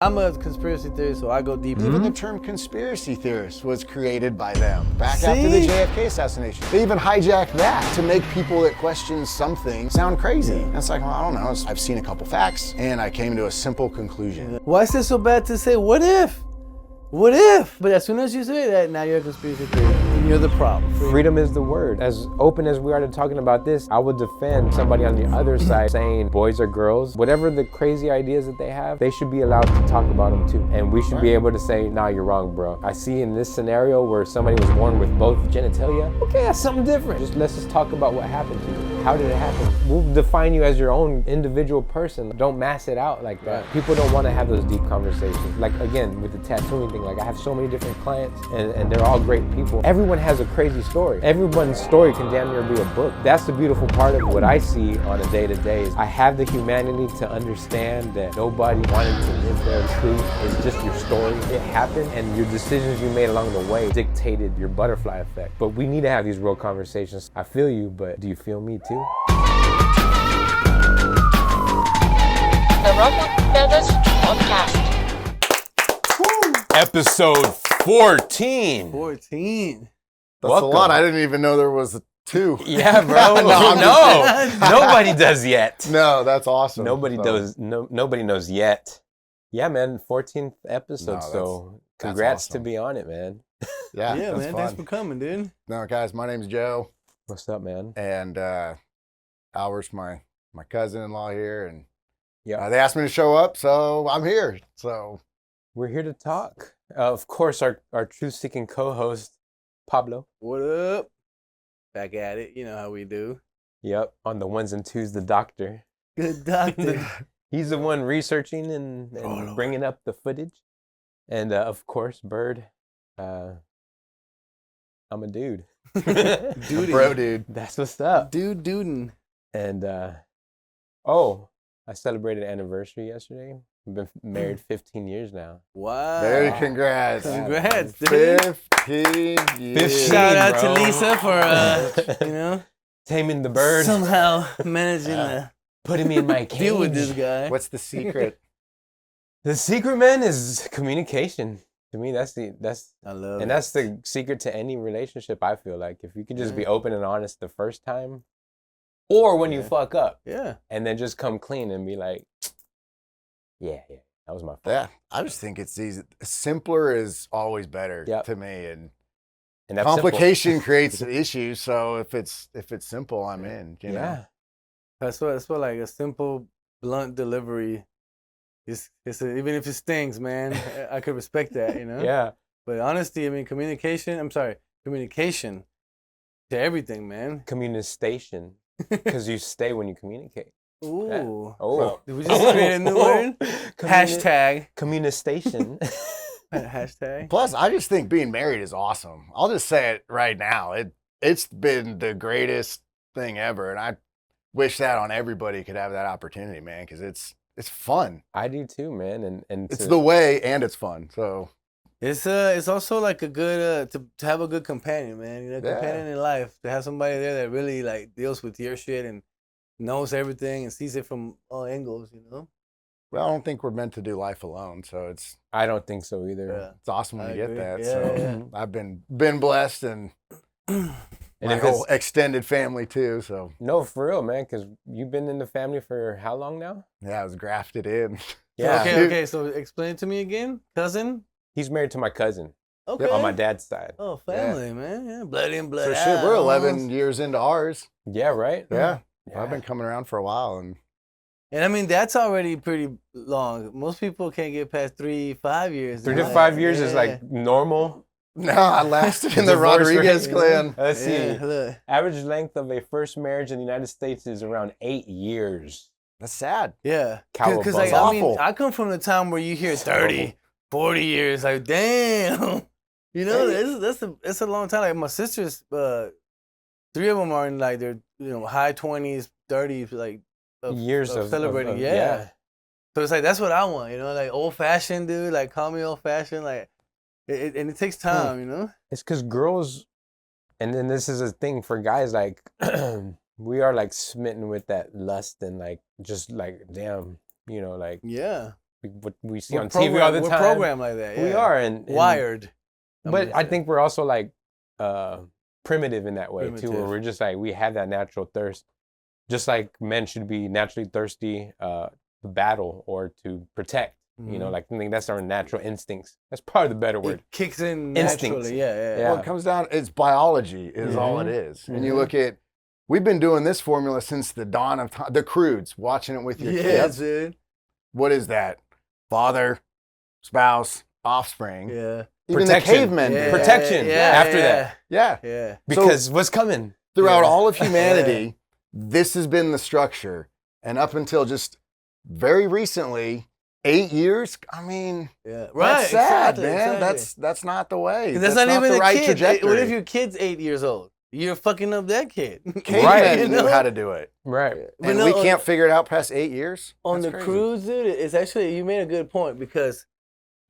I'm a conspiracy theorist, so I go deep. Even the term conspiracy theorist was created by them back after the JFK assassination. They even hijacked that to make people that question something sound crazy. And it's like, well, I don't know. I've seen a couple facts, and I came to a simple conclusion. Why is it so bad to say, what if? What if? But as soon as you say that, now you're a conspiracy theorist, and you're the problem. Freedom is the word. As open as we are to talking about this, I would defend somebody on the other side saying boys or girls, whatever the crazy ideas that they have, they should be allowed to talk about them too. And we should be able to say, nah, you're wrong, bro. I see in this scenario where somebody was born with both genitalia, okay, that's something different. Let's just talk about what happened to you. How did it happen? We'll define you as your own individual person. Don't mass it out like that. People don't want to have those deep conversations. Like, again, with the tattooing thing, like I have so many different clients and they're all great people. Everyone has a crazy story. Everyone's story can damn near be a book. That's the beautiful part of what I see on a day-to-day is I have the humanity to understand that nobody wanted to live their truth. It's just your story. It happened and your decisions you made along the way dictated your butterfly effect. But we need to have these real conversations. I feel you, but do you feel me too? The Ruffled Feathers Podcast. Episode 14. 14. That's Welcome. a lot. I didn't even know there was a 2. Yeah, bro. Nobody does yet. No, that's awesome. Nobody knows yet. Yeah, man. 14th episode. No, so that's congrats awesome. to be on it, man. Yeah, Yeah, that's man. fun. Thanks for coming, dude. No, guys, my name's Joe, What's up, man? and Albert's my cousin-in-law here, and Yeah, they asked me to show up, so I'm here. So we're here to talk. Of course, our truth-seeking co-host Pablo. What up? Back at it. You know how we do. Yep, on the ones and twos, the doctor. Good doctor. He's the one researching and Lord. bringing up the footage. And of course, Bird. I'm a dude. Dude. bro, dude. That's what's up. Dude, dudin'. And I celebrated an anniversary yesterday. We've been married 15 years now. Wow. Very congrats. Congrats, dude. 15 years. Shout out bro. to Lisa for, Taming the bird, somehow managing to putting me in my cage. deal with this guy. What's the secret? The secret, man, is communication. To me, that's I love and it. that's the secret to any relationship. I feel like if you could just be open and honest the first time, or when you fuck up, Yeah. and then just come clean and be like, yeah, that was my fault. Yeah, I just think it's easy. Simpler is always better Yep. to me, and And that's complication creates issues. So if it's simple, I'm in. You simple. know. That's what like a simple, blunt delivery. Even if it stings, man, I could respect that, you know? Yeah. But honesty, I mean, communication to everything, man. Communication, because you stay when you communicate. Ooh. Oh, Did we just create a new word? Hashtag. Communistation. Hashtag. Plus, I just think being married is awesome. I'll just say it right now. It's been the greatest thing ever, and I wish that on everybody could have that opportunity, man, because it's fun. I do too, man. And It's the way, and it's fun. So It's also like a good to have a good companion, man. You know, Yeah. companion in life. To have somebody there that really like deals with your shit and knows everything and sees it from all angles, you know? well, I don't think we're meant to do life alone. So it's I don't think so either. Yeah. awesome when I you get agree. that. Yeah, So yeah. I've been blessed, and And my if whole it's, extended family too. So no, for real, man, because you've been in the family for how long now? yeah, I was grafted in. Yeah. Okay. So explain it to me again, cousin. He's married to my cousin Okay. on my dad's side. Oh, family, man. Yeah, blood in, blood So out. shit, we're 11 almost. years into ours. Yeah, right? Yeah. Yeah. I've been coming around for a while, and And I mean, that's already pretty long. Most people can't get past 3-5 years. 3 to 5 years is like normal. no, I lasted in the Divorce Rodriguez rate. clan. Let's see. Yeah, look. Average length of a first marriage in the United States is around 8 years. That's sad. Yeah. Cowabunga. Because like, It's I mean, awful. I come from the time where you hear 30, 40 years. Like, damn. You know, that's a long time. Like, my sisters, 3 of them are in like their, high 20s, 30s, like, Years of celebrating. Yeah. So it's like, that's what I want, like old fashioned, dude. Like, call me old fashioned. Like, and it takes time, you know? It's because girls, and then this is a thing for guys, like, we are like smitten with that lust and like, just like, damn, like, Yeah. what we see We're on TV all the time. We're programmed like that. Yeah. We are and wired. But I think we're also like primitive in that way too, where Primitive. we're just like we have that natural thirst, just like men should be naturally thirsty to battle or to protect. You know, like I think that's our natural instincts. That's probably the better word. It kicks in Instincts. naturally. Yeah. Well, it comes down, it's biology is all it is. And you look at, we've been doing this formula since the dawn of time, the crudes, watching it with your kids. Dude. What is that? Father, spouse, offspring. Yeah. Even Protection. the cavemen did. Protection after that. Yeah. Yeah. Because what's coming? Throughout all of humanity, this has been the structure. And up until just very recently, 8 years, I mean, Yeah. that's sad, exactly, man. exactly. That's not the way. That's not even the a right kid. trajectory. What if your kid's 8 years old? You're fucking up that kid. Cavemen Right, knew how to do it. Right. But And no, we can't figure it out past 8 years? on That's the crazy. cruise, dude, it's actually, you made a good point because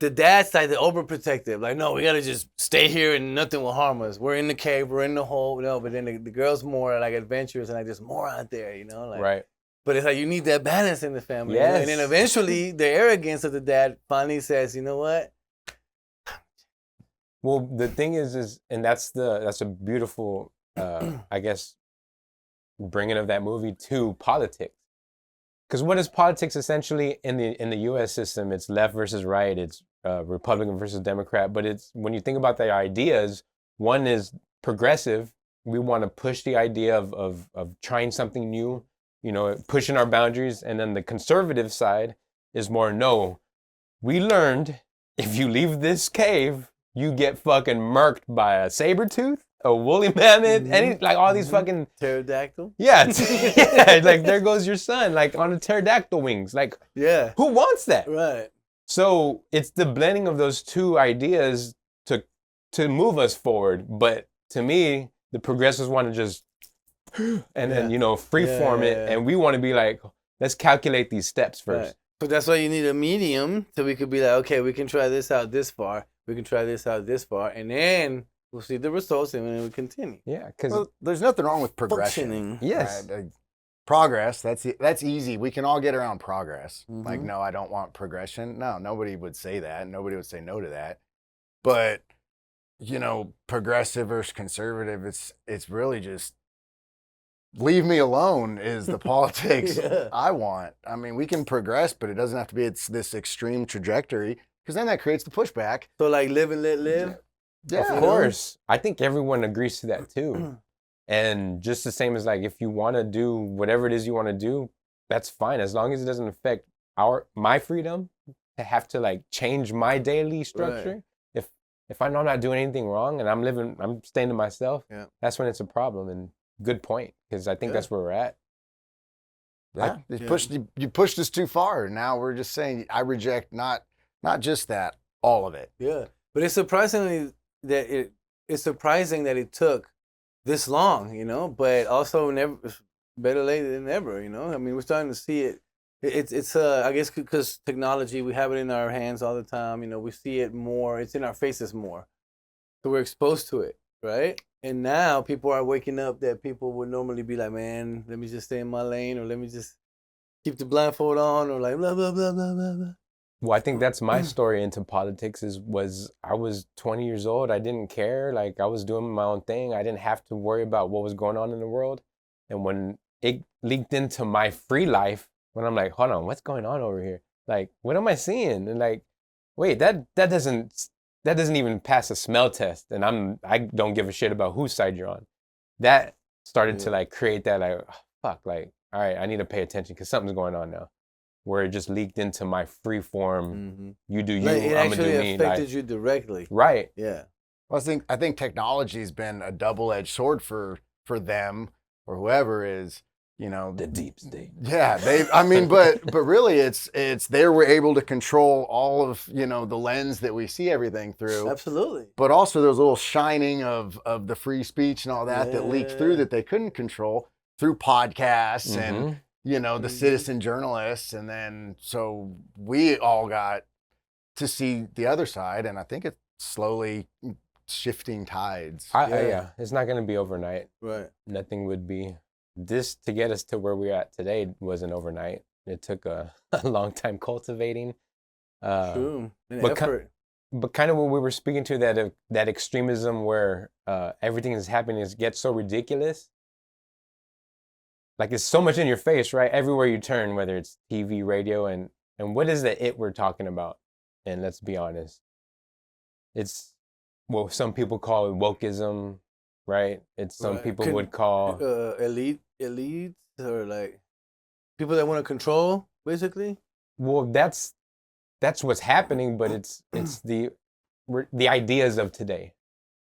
the dad's like the overprotective. Like, no, we gotta just stay here and nothing will harm us. We're in the cave, we're in the hole. No, but then the girl's more like adventurous and like there's more out there, you know? Like, Right. But it's like you need that balance in the family. You know? Yes. And then eventually the arrogance of the dad finally says, you know what? Well, the thing is, and that's a beautiful, I guess, bringing of that movie to politics. Because what is politics essentially in the U.S. system? It's left versus right. It's Republican versus Democrat. But it's when you think about the ideas, one is progressive. We want to push the idea of trying something new, you know, pushing our boundaries. And then the conservative side is more, no, we learned if you leave this cave, you get fucking murked by a saber tooth, a woolly mammoth, like all these fucking Pterodactyl? yeah, yeah, like there goes your son, like on a pterodactyl wings. Like, Yeah. who wants that? Right. So it's the blending of those two ideas to move us forward. But to me, the progressives want to just and then freeform it, and we want to be like, let's calculate these steps first. Right. But that's why you need a medium, so we could be like, okay, we can try this out this far, we can try this out this far, and then we'll see the results, and then we continue. Yeah, because Well, there's nothing wrong with progression. Functioning. yes, Right? Progress, that's easy. We can all get around progress. Mhm. Like, no, I don't want progression. No, nobody would say that. Nobody would say no to that. But, progressive versus conservative, it's really just leave me alone is the politics Yeah. I want. I mean, we can progress, but it doesn't have to be this extreme trajectory because then that creates the pushback. So like live and let live. Yeah. of course. I think everyone agrees to that too. And just the same as like, if you want to do whatever it is you want to do, that's fine. As long as it doesn't affect my freedom to have to like change my daily structure. If I know I'm not doing anything wrong and I'm staying to myself, that's when it's a problem. And good point, because I think that's where we're at. Yeah. You pushed us too far. Now we're just saying I reject not just that, all of it. Yeah, but it's surprising that it took this long, but also never better late than never. I mean, we're starting to see it. It's I guess because technology, we have it in our hands all the time. We see it more. It's in our faces more, so we're exposed to it, right? And now people are waking up that people would normally be like, man, let me just stay in my lane, or let me just keep the blindfold on, or like blah blah blah blah blah blah. Well, I think that's my story into politics was I was 20 years old. I didn't care. Like I was doing my own thing. I didn't have to worry about what was going on in the world. And when it leaked into my free life, when I'm like, hold on, what's going on over here? Like, what am I seeing? And like, wait, that doesn't even pass a smell test. And I don't give a shit about whose side you're on. That started to like create that like, oh, fuck, like, all right, I need to pay attention because something's going on now. Where it just leaked into my free form, you do you, Like, it I'm gonna do actually me. affected you directly. Right. Yeah. Well, I think technology's been a double-edged sword for them or whoever is, The deep state. Yeah, but really it's they were able to control all of, the lens that we see everything through. Absolutely. But also those little shining of the free speech and all that leaked through that they couldn't control through podcasts and the citizen journalists. And then so we all got to see the other side, and I think it's slowly shifting tides. Yeah, it's not going to be overnight. Right. Nothing would be. This, to get us to where we're at today, wasn't overnight. It took a long time cultivating True. An but effort. But kind of what we were speaking to, that extremism where everything is happening gets so ridiculous. Like it's so much in your face, right? Everywhere you turn, whether it's TV, radio, and what is the it we're talking about? And let's be honest, it's what some people call wokeism, right? It's some people would call elites or like people that want to control, basically. Well, that's what's happening, but it's the ideas of today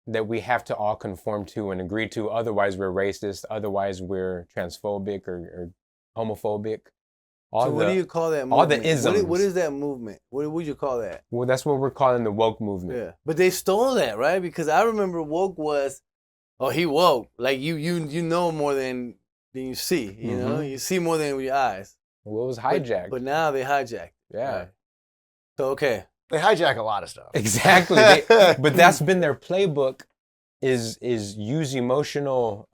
that we have to all conform to and agree to. Otherwise, we're racist. Otherwise, we're transphobic or homophobic. So what do you call that movement? All the isms. What is that movement? What would you call that? Well, that's what we're calling the woke movement. Yeah, but they stole that, right? Because I remember woke was, oh, he woke. Like you know more than you see. You know, you see more than with your eyes. Well, it was hijacked. But now they hijacked. Yeah. Right. So okay. They hijack a lot of stuff. Exactly. But that's been their playbook, is use emotional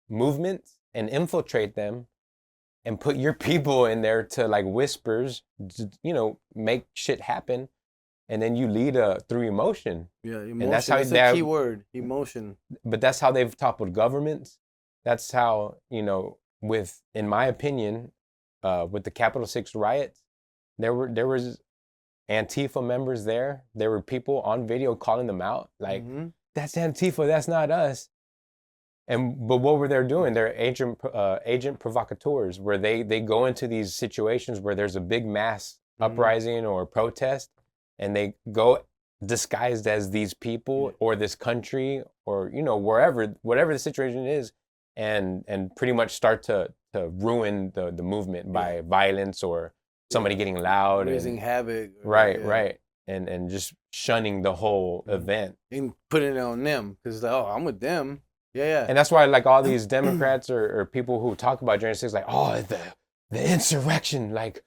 movements and infiltrate them and put your people in there to like whispers, make shit happen. And then you lead through emotion. Yeah, emotion. And that's how the key word, emotion. But that's how they've toppled governments. That's how, in my opinion, with the Capitol 6 riots, there was Antifa members there. There were people on video calling them out, like, that's Antifa, that's not us. But what were they doing? They're agent provocateurs, where they go into these situations where there's a big mass uprising or protest, and they go disguised as these people or this country or whatever the situation is, and pretty much start to ruin the movement by violence or somebody getting loud, raising havoc, right, and just shunning the whole event and putting it on them because I'm with them, and that's why like all these Democrats or people who talk about January 6th, like, oh, the insurrection, like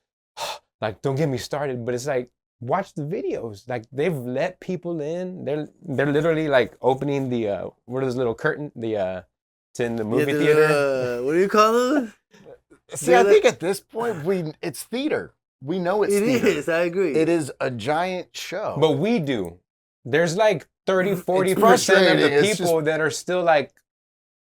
don't get me started, but it's like, watch the videos, like they've let people in, they're literally like opening the what is this little curtain, it's in the movie theater. What do you call those? See, I think at this point it's theater. We know it's theater. It is, I agree. It is a giant show. But we do. There's like 30-40% of the people that are still like,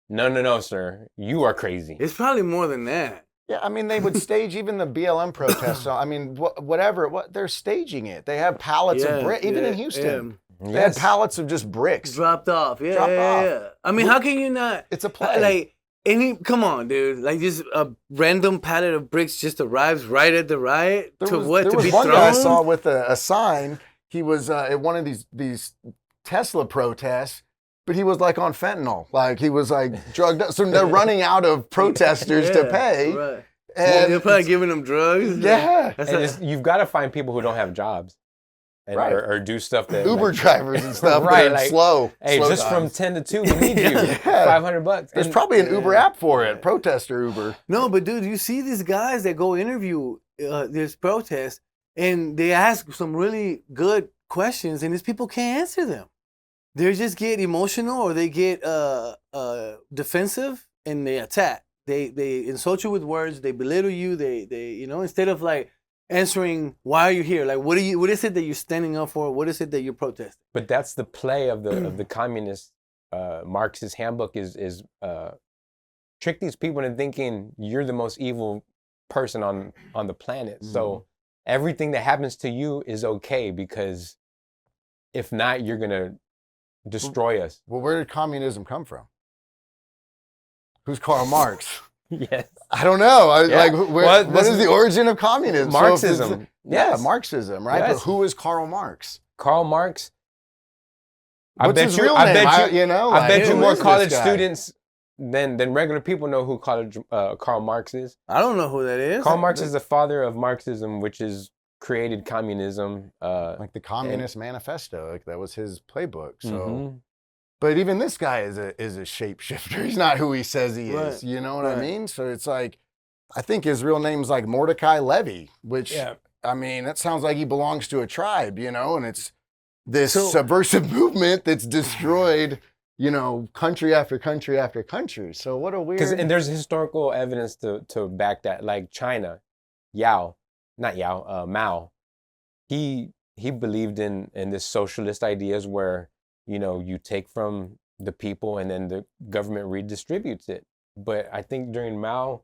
no, sir, you are crazy. It's probably more than that. Yeah, I mean, they would stage even the BLM protests. So, I mean, whatever, they're staging it. They have pallets of bricks, even in Houston. They had pallets of just bricks. Dropped off. Yeah. I mean, how can you not? It's a play. Come on, dude. Like, just a random pallet of bricks just arrives right at the riot There was be one thrown? guy I saw with a sign. He was at one of these Tesla protests, but he was like on fentanyl. Like, he was like drugged up. So they're running out of protesters to pay. Right. And they're probably giving them drugs. Yeah. You've got to find people who don't have jobs. And, or do stuff that Uber drivers and stuff right, that are like, slow. Hey, slow just times. from 10 to 2, we need you. $500. There's probably an Uber app for it. Protester Uber. No, but dude, you see these guys that go interview this protest, and they ask some really good questions, and these people can't answer them. They just get emotional or they get defensive, and they attack. They insult you with words. They belittle you. They instead of like answering, why are you here? Like, what is it that you're standing up for? What is it that you're protesting? But that's the play of the communist Marxist handbook is trick these people into thinking you're the most evil person on the planet. So everything that happens to you is okay, because if not, you're gonna destroy us. Well, where did communism come from? Who's Karl Marx? Yes. I don't know. What is the origin of communism? Marxism. Marxism, right? Yes. But who is Karl Marx? Karl Marx. What's his real name? I bet you more college students than regular people know who Karl Marx is. I don't know who that is. Karl Marx is the father of Marxism, which is created communism. Like the Communist Manifesto. Like that was his playbook. So. But even this guy is a shapeshifter. He's not who he says he is. You know what I mean? So it's like, I think his real name's like Mordecai Levy, which, I mean, that sounds like he belongs to a tribe, and it's this subversive movement that's destroyed, country after country after country. So what a weird... And there's historical evidence to back that. Like China, Mao. he believed in this socialist ideas where, you know, you take from the people and then the government redistributes it. But I think during Mao,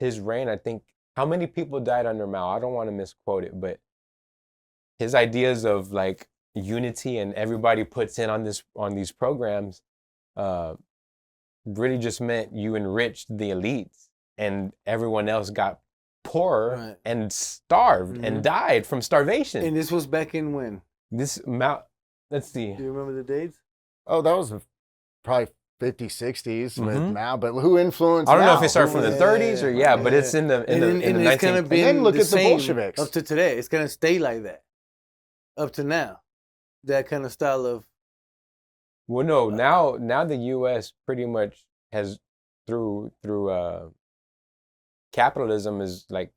his reign, I think, how many people died under Mao? I don't want to misquote it, but his ideas of like unity and everybody puts in on these programs, really just meant you enriched the elites and everyone else got poorer and starved and died from starvation. And this was back in when? This Mao, let's see. Do you remember the dates? Oh, that was probably 50s, 60s with Mao, but who influenced I don't know Mao? if it started from the 30s or but it's in the 19th. And then look at the Bolsheviks. Up to today. It's gonna stay like that. Up to now. That kind of style of Well, no, now the US pretty much has through capitalism is like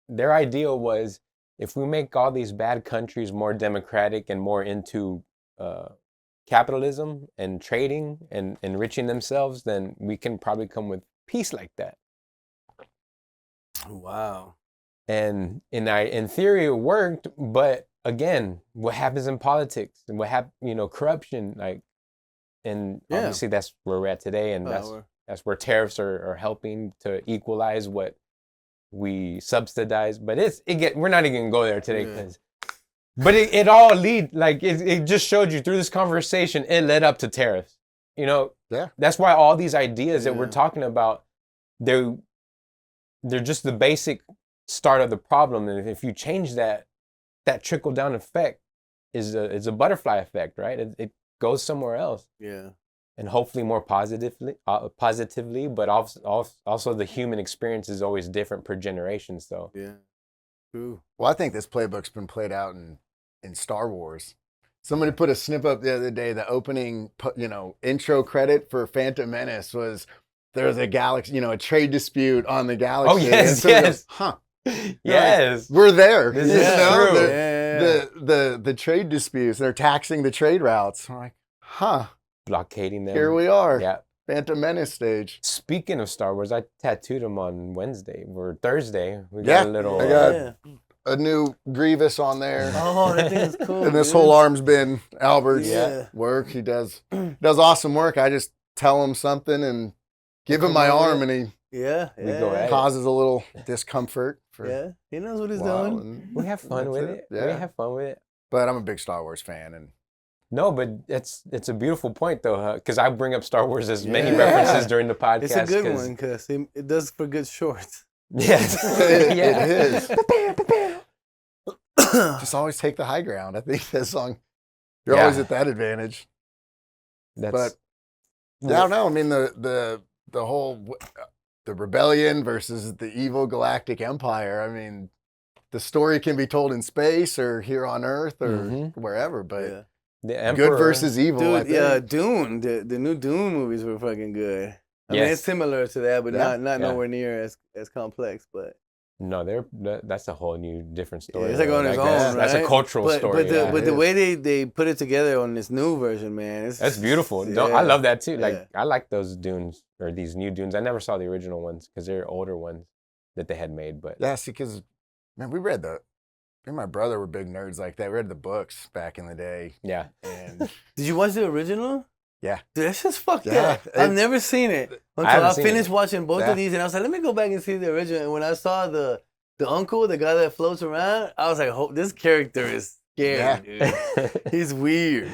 their ideal was if we make all these bad countries more democratic and more into capitalism and trading and enriching themselves, then we can probably come with peace like that. Wow. And in theory it worked, but again, what happens in politics and what corruption, like, and obviously that's where we're at today, and that's where tariffs are helping to equalize what we subsidize. But we're not even gonna go there today because. But it all it just showed you through this conversation, it led up to tariffs. You know, that's why all these ideas that we're talking about, they're just the basic start of the problem. And if you change that trickle down effect is a butterfly effect, right? It goes somewhere else. Yeah. And hopefully more positively, but also the human experience is always different per generation. So yeah, true. Well, I think this playbook's been played out in Star Wars. Somebody put a snip up the other day. The opening, intro credit for Phantom Menace was there's a galaxy, a trade dispute on the galaxy. Oh yes, yes. Goes, Yes, we're there. This is true. The trade disputes. They're taxing the trade routes. I'm like, blockading them. Here we are. Yeah. Phantom Menace stage. Speaking of Star Wars, I tattooed them on Wednesday or Thursday. We got a little. I got a new Grievous on there. Oh, that thing is cool. And this whole arm's been Albert's work. He does awesome work. I just tell him something and give him my arm, and he causes a little discomfort. He knows what he's doing. We have fun with it. Yeah. We have fun with it. But I'm a big Star Wars fan, and no, but it's a beautiful point though, because I bring up Star Wars as many references during the podcast. It's a good one because it does for good shorts. Yes, it is. Just always take the high ground. I think that song, you're always at that advantage. I don't know. I mean, the whole the rebellion versus the evil galactic empire. I mean, the story can be told in space or here on Earth or wherever, but the Emperor, good versus evil. Dude, I think. Dune. The new Dune movies were fucking good. I mean, it's similar to that, but not nowhere near as complex. But no, that's a whole new different story. Yeah, it's like on its own, right? That's a cultural story. But the way they put it together on this new version, man, that's beautiful. I love that too. Like I like those Dunes or these new Dunes. I never saw the original ones because they're older ones that they had made. But see, because man, me and my brother were big nerds like that. We read the books back in the day. Yeah. And did you watch the original? Yeah. Dude, that's just fucked up. I've never seen it until I finished watching both of these, and I was like, let me go back and see the original. And when I saw the uncle, the guy that floats around, I was like, this character is scary, dude. He's weird.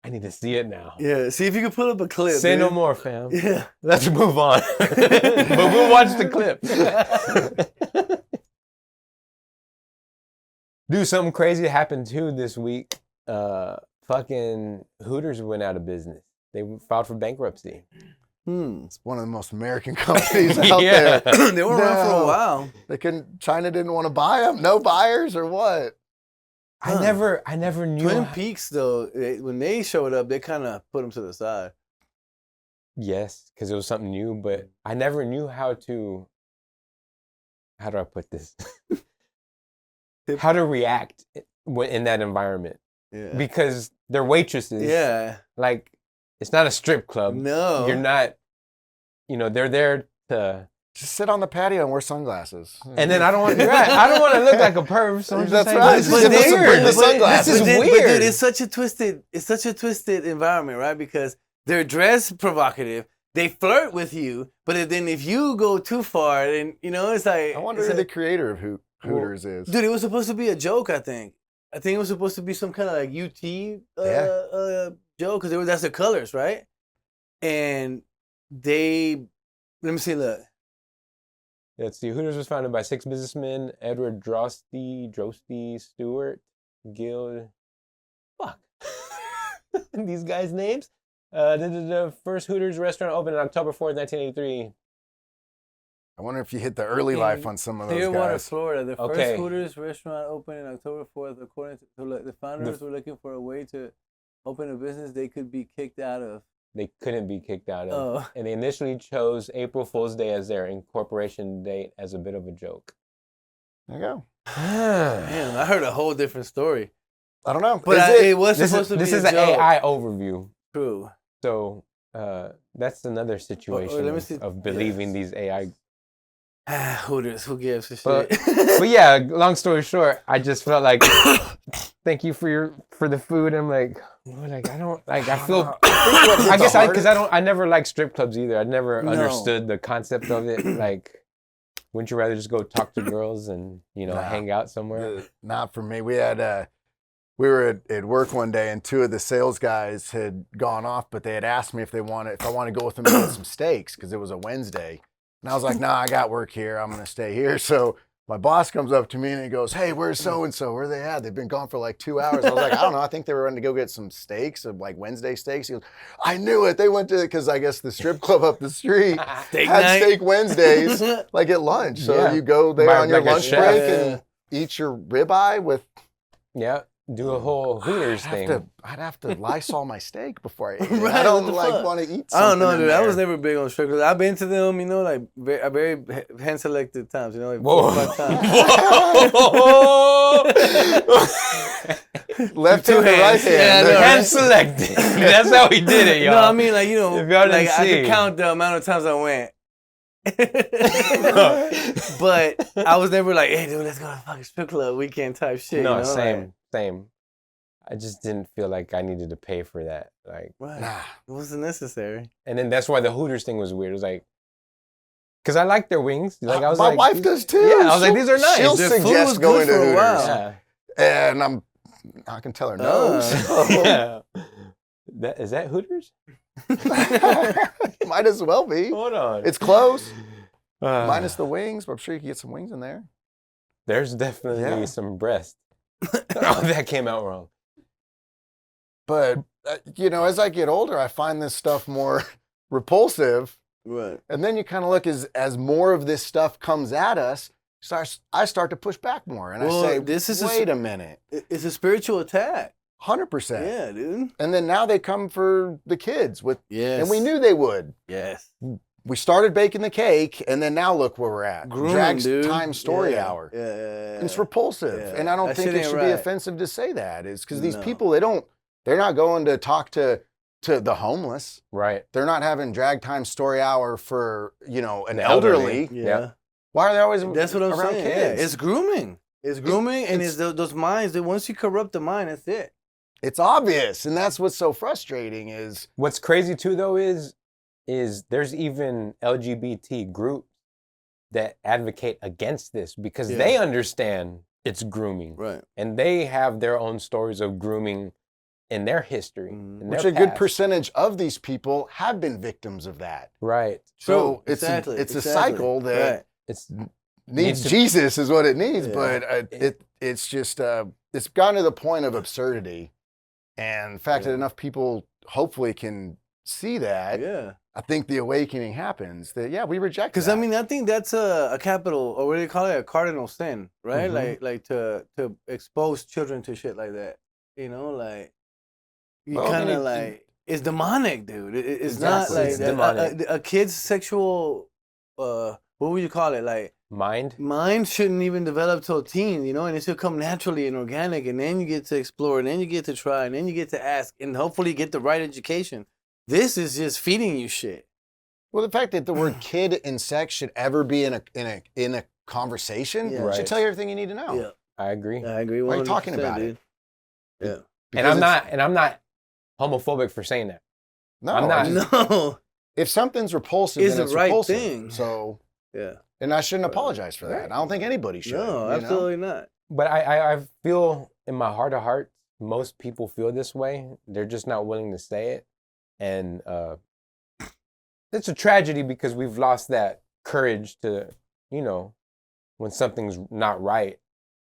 I need to see it now. Yeah, see if you can pull up a clip. Say no more, fam. Yeah. Let's move on. But we'll watch the clip. Dude, something crazy happened too this week. Fucking Hooters went out of business. They filed for bankruptcy. It's one of the most American companies out there. They were around for a while. China didn't want to buy them. No buyers or what? I never knew. Twin Peaks though, when they showed up, they kind of put them to the side. Yes, because it was something new, but I never knew how do I put this? How to react in that environment. Yeah. Because they're waitresses. Yeah. Like, it's not a strip club. No. You're not, they're there to Just sit on the patio and wear sunglasses. And then I don't want to look like a perv. So I'm just That's saying, right. this Just is give us some weird. bring the sunglasses. This is But weird. dude, it's such a twisted environment, right? Because they're dressed provocative. They flirt with you, but then if you go too far, then it's like. I wonder it's who like, the creator of Hooters is. Dude, it was supposed to be a joke, I think. I think it was supposed to be some kind of like UT joke, because that's the colors, right? And let me see, look. Let's see. Hooters was founded by 6 businessmen: Edward Drosty, Stewart, Guild. Fuck. These guys' names. The first Hooters restaurant opened on October 4th, 1983. I wonder if you hit the early life on some of those Clearwater, guys. Florida. The Okay. first Hooters restaurant opened on October 4th. According to the founders were looking for a way to open a business they could be kicked out of. They couldn't be kicked out of. Oh. And they initially chose April Fool's Day as their incorporation date as a bit of a joke. There you go. Man, I heard a whole different story. I don't know. But it was This supposed to be is a an joke. AI overview. True. So that's another situation let me see. of believing these AI. Hooters, who gives a shit? But yeah, long story short, I just felt like, thank you for the food. I'm like, I don't like. I feel. I guess I never liked strip clubs either. I never understood the concept of it. Like, wouldn't you rather just go talk to girls and hang out somewhere? Not for me. We had we were at work one day, and 2 of the sales guys had gone off, but they had asked me if I wanted to go with them to get some steaks because it was a Wednesday. And I was like, nah, I got work here. I'm going to stay here. So my boss comes up to me and he goes, hey, where's so-and-so? Where are they at? They've been gone for like 2 hours. I was like, I don't know. I think they were running to go get some steaks, like Wednesday steaks. He goes, I knew it. They went to, because I guess the strip club up the street had Steak Wednesdays, like at lunch. So you go there on your lunch break and eat your ribeye with. Yeah. Do a whole Hooters thing. I'd have to Lysol my steak before I eat it. Right, I don't what the want to eat something. I don't know, dude. I there. was never big on strip clubs. I've been to them, like very hand selected times, like 4 or 5 times. Left hand or right hand? Yeah, no, Hand selected. That's how we did it, y'all. No, I mean, like, If y'all didn't like I see. could count the amount of times I went. But I was never like, hey, dude, let's go to a fucking strip club weekend type shit. No, Like, same. I just didn't feel like I needed to pay for that. Like, right. Nah. It wasn't necessary. and then that's why the Hooters thing was weird. It was like, because I like their wings. Like, I was my like, wife does too. Yeah, I was like, these are nice. She'll Their food suggest was going good to for a Hooters. while. Yeah. And I can tell her no. so- Yeah. Is that Hooters? Might as well be. Hold on. It's close. Uh, Minus the wings, but I'm sure you can get some wings in there. There's definitely Yeah. some breast. Oh, that came out wrong. But, as I get older, I find this stuff more repulsive. Right. And then you kind of look as more of this stuff comes at us, I start to push back more. And Well, I say, this is wait a minute. It's a spiritual attack. 100%. Yeah, dude. And then now they come for the kids Yes. and we knew they would. Yes. We started baking the cake, and then now look where we're at. Grooming, Drag dude. time story Yeah. hour. Yeah. It's repulsive. Yeah. And I don't That think shit it ain't should right. be offensive to say that. It's because these No. people, they're not going to talk to the homeless. Right. They're not having drag time story hour for, an The elderly. elderly. Yeah. Yep. Why are they always That's what I'm around saying. kids? Yeah. It's grooming. It's grooming, and it's- it's those minds that once you corrupt the mind, that's it. It's obvious, and that's what's so frustrating is What's crazy too, though, is there's even LGBT groups that advocate against this because they understand it's grooming, Right. and they have their own stories of grooming in their history, in which their a good past. percentage of these people have been victims of that. Right. So True. it's Exactly. a cycle that Right. It's needs to- Jesus is what it needs, Yeah. but it's just it's gotten to the point of absurdity, and the fact that enough people hopefully can see that, Yeah. I think the awakening happens. That we reject. Because that. I mean, I think that's a capital, or what do they call it, a cardinal sin, right? Mhm. Like to expose children to shit like that. Like you Well, kind and of like it's demonic, dude. It's not Exactly. like It's demonic. a kid's sexual. What would you call it? Like mind. mind shouldn't even develop till teen, and it should come naturally and organic, and then you get to explore, and then you get to try, and then you get to ask, and hopefully get the right education. This is just feeding you shit. Well, the fact that the word kid and sex should ever be in a conversation Yeah. should tell you everything you need to know. Yeah, I agree. I agree. Why are you talking 100%, about dude. Yeah. And I'm not homophobic for saying that. No, I'm not. No. If something's repulsive, It's then the it's right repulsive. thing. So, Yeah. and I shouldn't apologize for that. Right. I don't think anybody should. No, you know? absolutely not. But I feel in my heart of hearts, most people feel this way. They're just not willing to say it. And it's a tragedy because we've lost that courage to, when something's not right,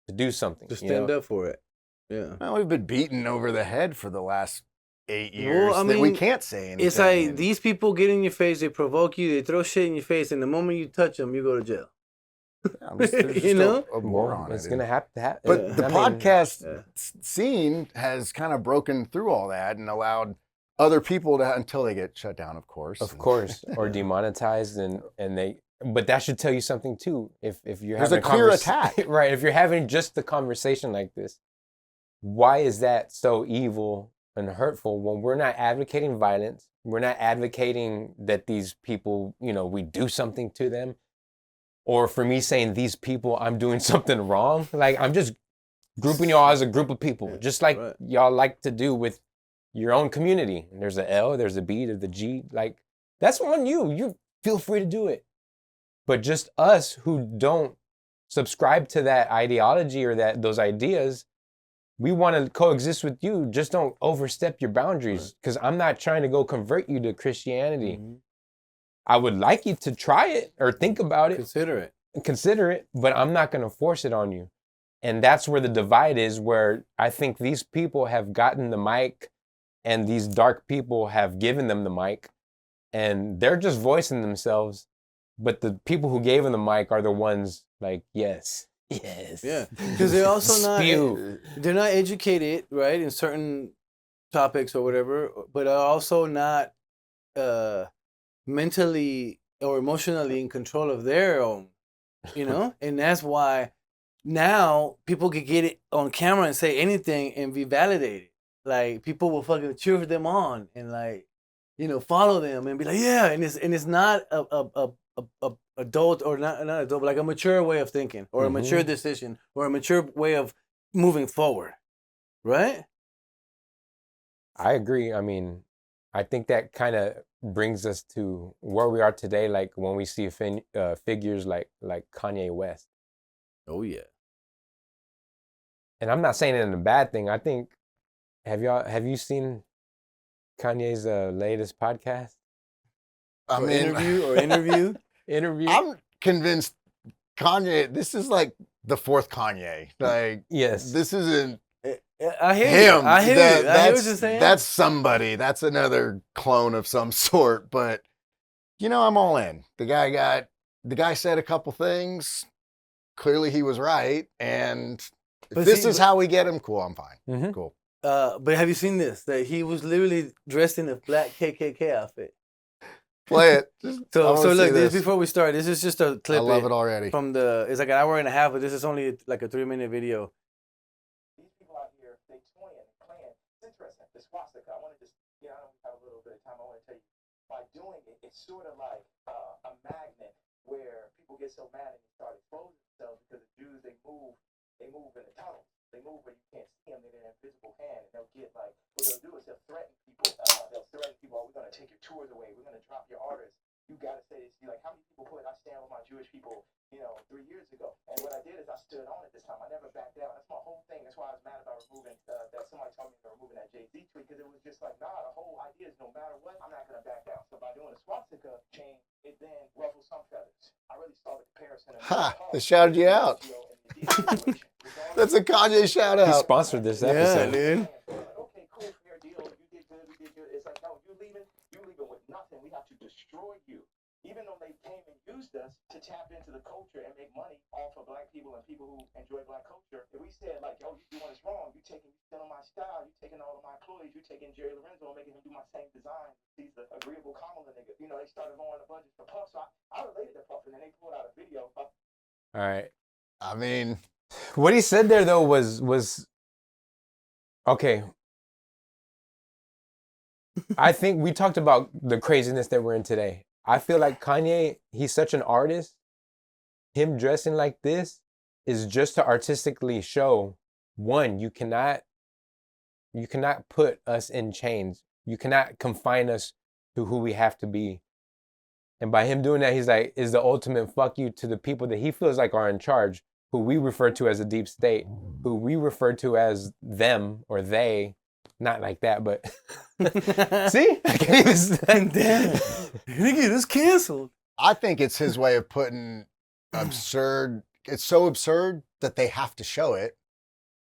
to do something. To stand up for it. Yeah. Well, we've been beaten over the head for the last 8 years. Well, I that we mean, can't say anything. It's like these people get in your face, they provoke you, they throw shit in your face, and the moment you touch them, you go to jail. There's just you know? a war Well, on it's it. going to have to happen. But the podcast yeah. scene has kind of broken through all that and allowed other people to, until they get shut down, of course. Of course, or demonetized, and they. But that should tell you something too. If you're There's having a clear attack, right? If you're having just the conversation like this, why is that so evil and hurtful when we're not advocating violence? We're not advocating that these people, we do something to them, or for me saying these people, I'm doing something wrong. Like I'm just grouping y'all as a group of people, just like y'all like to do with your own community. There's a L, there's a B, there's a G. Like that's on you. You feel free to do it. But just us who don't subscribe to that ideology or those ideas, we want to coexist with you. Just don't overstep your boundaries, because I'm not trying to go convert you to Christianity. Mm-hmm. I would like you to try it or think about it. Consider it, but I'm not going to force it on you. And that's where the divide is, where I think these people have gotten the mic and these dark people have given them the mic and they're just voicing themselves. But the people who gave them the mic are the ones like, yes. Yeah, because they're also they're not educated, right, in certain topics or whatever, but are also not mentally or emotionally in control of their own, and that's why now people can get it on camera and say anything and be validated. Like people will fucking cheer them on and follow them and be like, yeah, and it's not a adult or not adult, but like a mature way of thinking or a mature decision or a mature way of moving forward, right? I agree. I mean, I think that kind of brings us to where we are today. Like when we see figures like Kanye West. Oh yeah. And I'm not saying it in a bad thing. I think have you seen Kanye's latest podcast? Interview. I'm convinced Kanye, this is like the fourth Kanye. Like, yes, this isn't I hear him. You. I hear you. I hear what you're saying. That's somebody. That's another clone of some sort. But, I'm all in. The guy said a couple things. Clearly he was right. And if this is how we get him, cool, I'm fine. Mm-hmm. Cool. But have you seen this? That he was literally dressed in a black KKK outfit. Play it. So look, this before we start, this is just a clip. I love it already. It's like an hour and a half, but this is only like a 3-minute video. These people out here, they toy and Klan. It's interesting. The swastika. I want to just, I don't have a little bit of time. I want to tell you, by doing it, it's sort of like a magnet where people get so mad and they start exposing themselves because the Jews, they move in the tunnels. They move where you can't see them. They're an invisible hand, and they'll get what they'll do is they'll threaten people. Oh, we're going to take your tours away. We're going to drop your orders. You got to say this. You're like, how many people I stand with my Jewish people, 3 years ago? And what I did is I stood on it this time. I never backed down. That's my whole thing. That's why I was mad about removing that. Somebody told me to removing that Jay-Z tweet because it was just like, nah, the whole idea is no matter what, I'm not going to back down. So by doing a swastika chain, it then ruffles some feathers. I really saw the comparison. They shouted you out. That's a Kanye shout out. He sponsored this episode. Yeah, dude. Okay, cool, fair deal. You did good. We did good. It's like, no, you're leaving with nothing. We have to destroy you. Even though they came and used us to tap into the culture and make money off of black people and people who enjoy black culture, if we said like, yo, you doing this wrong, you stealing my style, you taking all of my clothes, you taking Jerry Lorenzo and making him do my same design. He's the agreeable Kamala nigga. They started lowering the budget for Puff. So I related to Puff, and then they pulled out a video. All right. I mean, what he said there though was okay. I think we talked about the craziness that we're in today. I feel like Kanye, he's such an artist. Him dressing like this is just to artistically show, one, you cannot put us in chains. You cannot confine us to who we have to be. And by him doing that, he's like, is the ultimate fuck you to the people that he feels like are in charge, who we refer to as a deep state, who we refer to as them or they. Not like that, but see? I can't even stand Damn. Nigga, this canceled. I think it's his way of putting absurd. It's so absurd that they have to show it.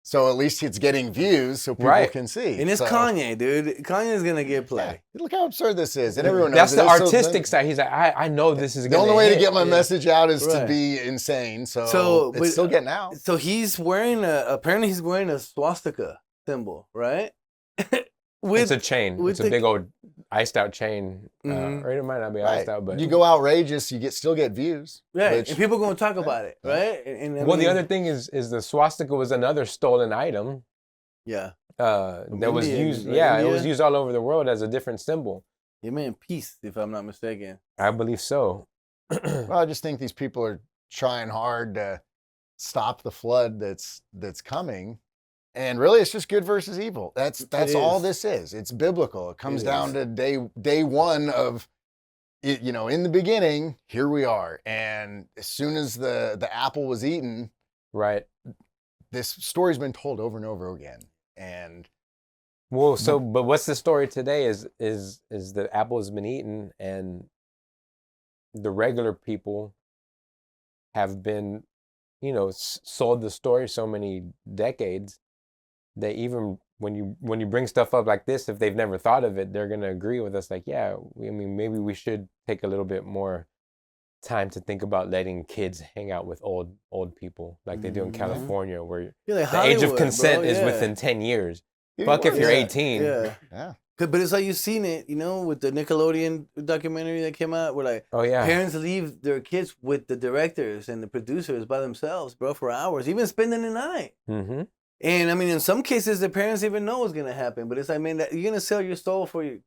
So at least it's getting views so people can see. And it's Kanye, dude. Kanye's going to get play. Yeah. Look how absurd this is. And everyone That's knows the artistic side. He's like, I know this is the going to only way hit. to get my message out is to be insane. So it's still getting out. So he's wearing apparently he's wearing a swastika symbol, right? It's a chain. It's a big old iced out chain. Or it might not be iced out, but you go outrageous, you still get views. Right, and people are going to talk about it, right? And well, the other thing is the swastika was another stolen item. Yeah. That was used. Yeah, it was used all over the world as a different symbol. It meant peace, if I'm not mistaken. I believe so. Well, I just think these people are trying hard to stop the flood that's coming. And really, it's just good versus evil. That's all this is. It's biblical. It comes down to day one of, in the beginning, here we are. And as soon as the apple was eaten, right, this story's been told over and over again. And well, but what's the story today? Is the apple has been eaten, and the regular people have been, sold the story so many decades. They even when you bring stuff up like this, if they've never thought of it, they're gonna agree with us. Like, yeah, maybe we should take a little bit more time to think about letting kids hang out with old people, like they do in California, where like the age of consent is within 10 years. Fuck if you're 18. Yeah. But it's like you've seen it, with the Nickelodeon documentary that came out, where like parents leave their kids with the directors and the producers by themselves, bro, for hours, even spending the night. Mm-hmm. And I mean, in some cases, the parents even know what's gonna happen. But it's like, man, that you're gonna sell your soul for your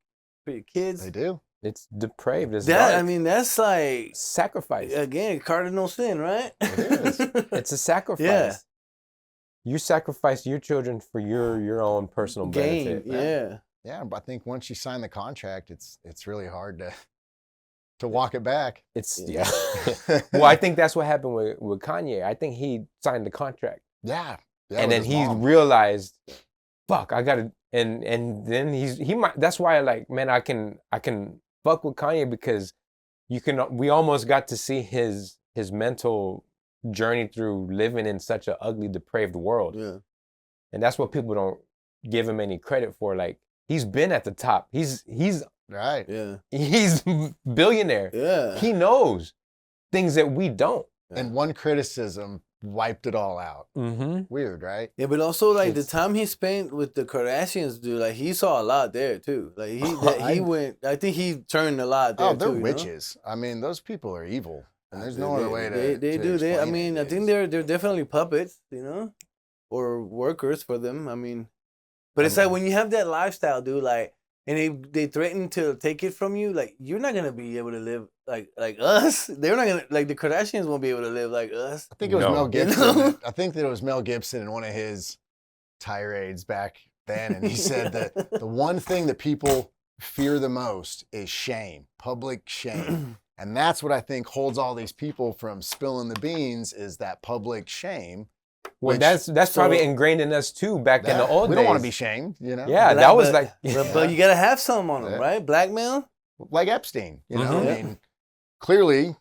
kids. They do. It's depraved. It's that. dark. I mean, that's like sacrifice. Again, cardinal sin, right? It is. It's a sacrifice. Yeah. You sacrifice your children for your own personal benefit. Yeah. Yeah, but I think once you sign the contract, it's really hard to walk it back. It's Well, I think that's what happened with Kanye. I think he signed the contract. Yeah. And then he realized, fuck, I gotta, and then he might. That's why, like, man, I can fuck with Kanye, because we almost got to see his mental journey through living in such an ugly, depraved world. Yeah. And that's what people don't give him any credit for. Like, he's been at the top. He's right. Yeah. He's billionaire. Yeah. He knows things that we don't. And one criticism wiped it all out. Mm-hmm. Weird, right? Yeah, but also like the time he spent with the Kardashians, dude, like he saw a lot there too. Like he went. I think he turned a lot there. Oh, they're too, witches. I mean, those people are evil, and there's no other way to. They do. I mean, I think they're definitely puppets, or workers for them. I mean, but it's like when you have that lifestyle, dude, like. And they threaten to take it from you, like you're not gonna be able to live like us. They're not gonna the Kardashians won't be able to live like us. I think it was Mel Gibson. I think that it was Mel Gibson in one of his tirades back then, and he said that the one thing that people fear the most is shame, public shame, and that's what I think holds all these people from spilling the beans is that public shame. Well, that's probably ingrained in us too. Back in the old days, we don't want to be shamed, Yeah, that was like. But you gotta have some on them, right? Blackmail, like Epstein. I mean, clearly,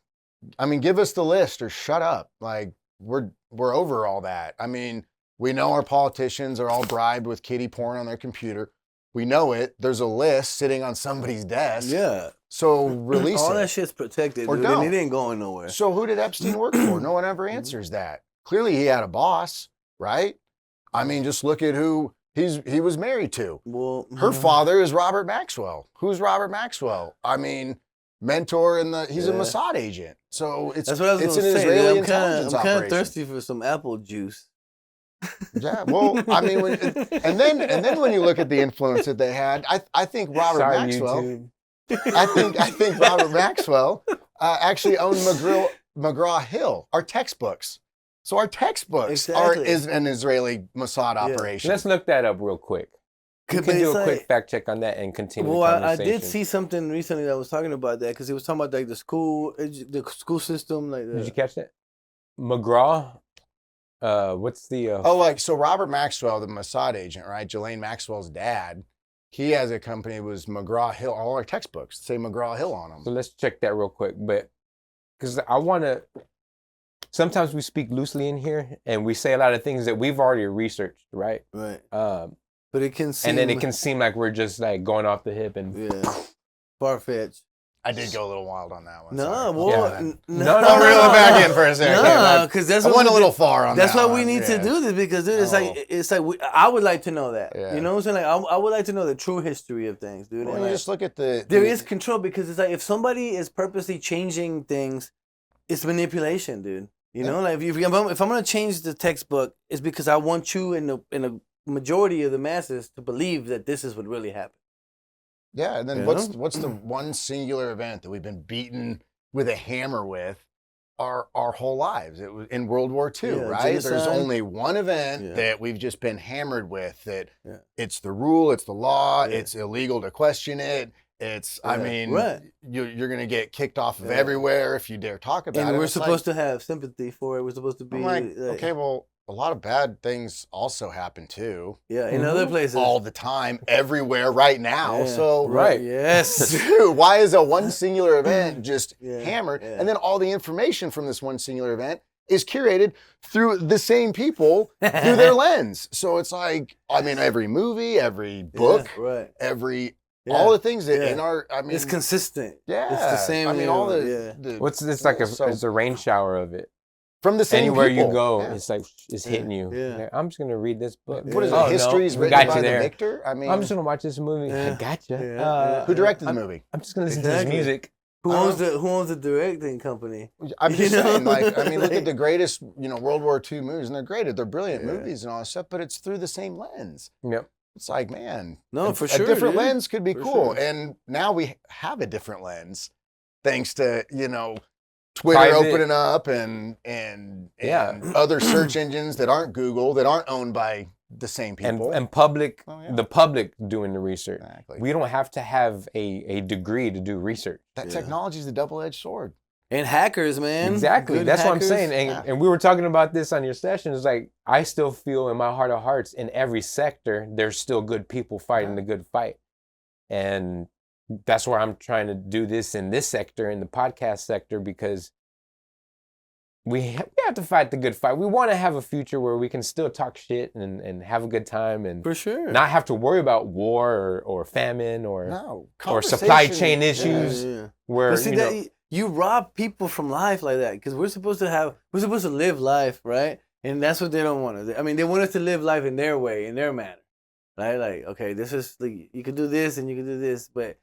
give us the list or shut up. Like we're over all that. I mean, we know our politicians are all bribed with kiddie porn on their computer. We know it. There's a list sitting on somebody's desk. Yeah. So release all it. that shit's protected, or dude, don't. And it ain't going nowhere. So who did Epstein work for? No one ever answers that. Clearly he had a boss, right? I mean, just look at who he was married to. Well, her father is Robert Maxwell. Who's Robert Maxwell? I mean, mentor he's a Mossad agent. So that's what I was it's gonna an say. Israeli I'm intelligence kind operation. of thirsty for some apple juice. Yeah, well, I mean, and then when you look at the influence that they had, I think Robert Maxwell. YouTube. I think Robert Maxwell actually owned McGraw-Hill, our textbooks. So our textbooks is an Israeli Mossad operation. Let's look that up real quick. You can do a quick fact check on that and continue the conversation. I did see something recently that was talking about that because he was talking about like the school system. Did you catch that? McGraw. What's the? So Robert Maxwell, the Mossad agent, right? Ghislaine Maxwell's dad. He has a company. It was McGraw-Hill. All our textbooks say McGraw-Hill on them. So let's check that real quick, but because I want to. Sometimes we speak loosely in here, and we say a lot of things that we've already researched, right? Right. But it can seem, and then it can seem like we're just like going off the hip and far-fetched. I did go a little wild on that one. No, no, reel it back in for a second. No, because that's I went a little far on that. That's why we need to do this because dude, it's like I would like to know that. Yeah. You know what I'm saying? Like I would like to know the true history of things, dude. Well, you just look at there is control because it's like if somebody is purposely changing things, it's manipulation, dude. You know, like if I'm gonna change the textbook, it's because I want you in the majority of the masses to believe that this is what really happened. Yeah, and then what's the one singular event that we've been beaten with a hammer with our whole lives? It was in World War II, right? Genocide. There's only one event that we've just been hammered with. That it's the rule, it's the law, it's illegal to question it. It's I mean, you're gonna get kicked off of everywhere if you dare talk about it. And we're supposed to have sympathy for it. We're supposed to be like, okay, well. A lot of bad things also happen too. Yeah, in other places. All the time, everywhere, right now. Yeah. So, yes. Dude, why is a one singular event just hammered? Yeah. And then all the information from this one singular event is curated through the same people through their lens. So it's like, I mean, every movie, every book, every... Yeah. All the things that in our, I mean... It's consistent. Yeah. It's the same. I mean, all the what's this like it's a rain shower of it. From the same Anywhere people. you go, it's like it's hitting you. Yeah. Like, I'm just gonna read this book. What is it? History's written by the victor. I mean, I'm just gonna watch this movie. I gotcha. Who directed the movie? I'm just gonna listen to his music. Who owns the directing company? I'm just saying, like, I mean, look at the greatest, World War II movies, and they're great. They're brilliant movies and all that stuff, but it's through the same lens. Yep. It's like, man, for sure, a different lens could be cool, and now we have a different lens, thanks to Twitter opening up and other search engines that aren't Google, that aren't owned by the same people. And public, the public doing the research. Exactly. We don't have to have a degree to do research. That technology is a double-edged sword. And hackers, man. Exactly. That's hackers. What I'm saying. And we were talking about this on your session. It's like, I still feel in my heart of hearts, in every sector, there's still good people fighting the good fight. And that's where I'm trying to do this in this sector, in the podcast sector, because we have to fight the good fight. We want to have a future where we can still talk shit and have a good time and for sure not have to worry about war or famine or supply chain issues. Where you rob people from life like that because we're supposed to live life, right? And that's what they don't want to. I mean, they want us to live life in their way, in their manner, right? Like, okay, this is like, you could do this and you could do this, but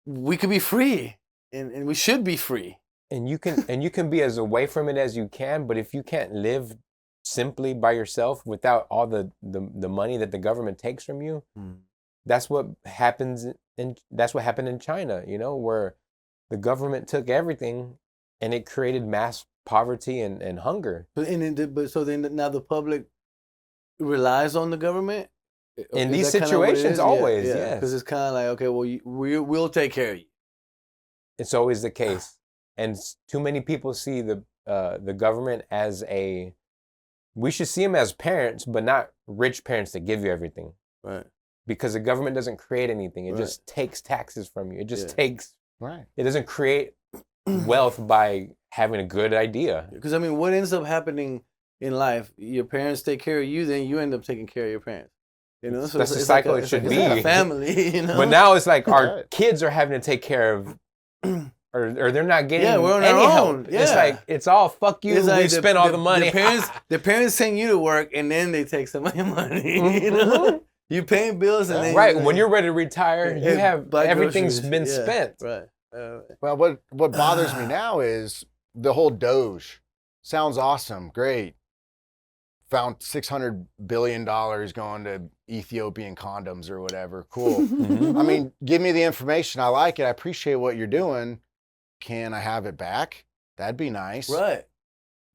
we could be free, and we should be free. And you can be as away from it as you can, but if you can't live simply by yourself without all the money that the government takes from you, that's what happens that's what happened in China, where the government took everything and it created mass poverty and hunger. So then now the public relies on the government? In these situations, always, yes. Because it's kind of like, okay, well, we'll take care of you. It's always the case. And too many people see the government as we should see them as parents, but not rich parents that give you everything. Right. Because the government doesn't create anything. It just takes taxes from you. It just takes, it doesn't create wealth by having a good idea. Because, I mean, what ends up happening in life, your parents take care of you, then you end up taking care of your parents. So that's the cycle it should be. It's like a family, But now it's like our kids are having to take care of, or they're not getting any help. Yeah. It's like, it's all fuck you. We spent all the money. The parents send you to work and then they take some of your money. You paying bills and then when you're ready to retire, you have everything's been spent. Right. Well, what bothers me now is the whole Doge. Sounds awesome, great. Found $600 billion going to Ethiopian condoms or whatever. Cool. I mean, give me the information. I like it. I appreciate what you're doing. Can I have it back? That'd be nice. Right.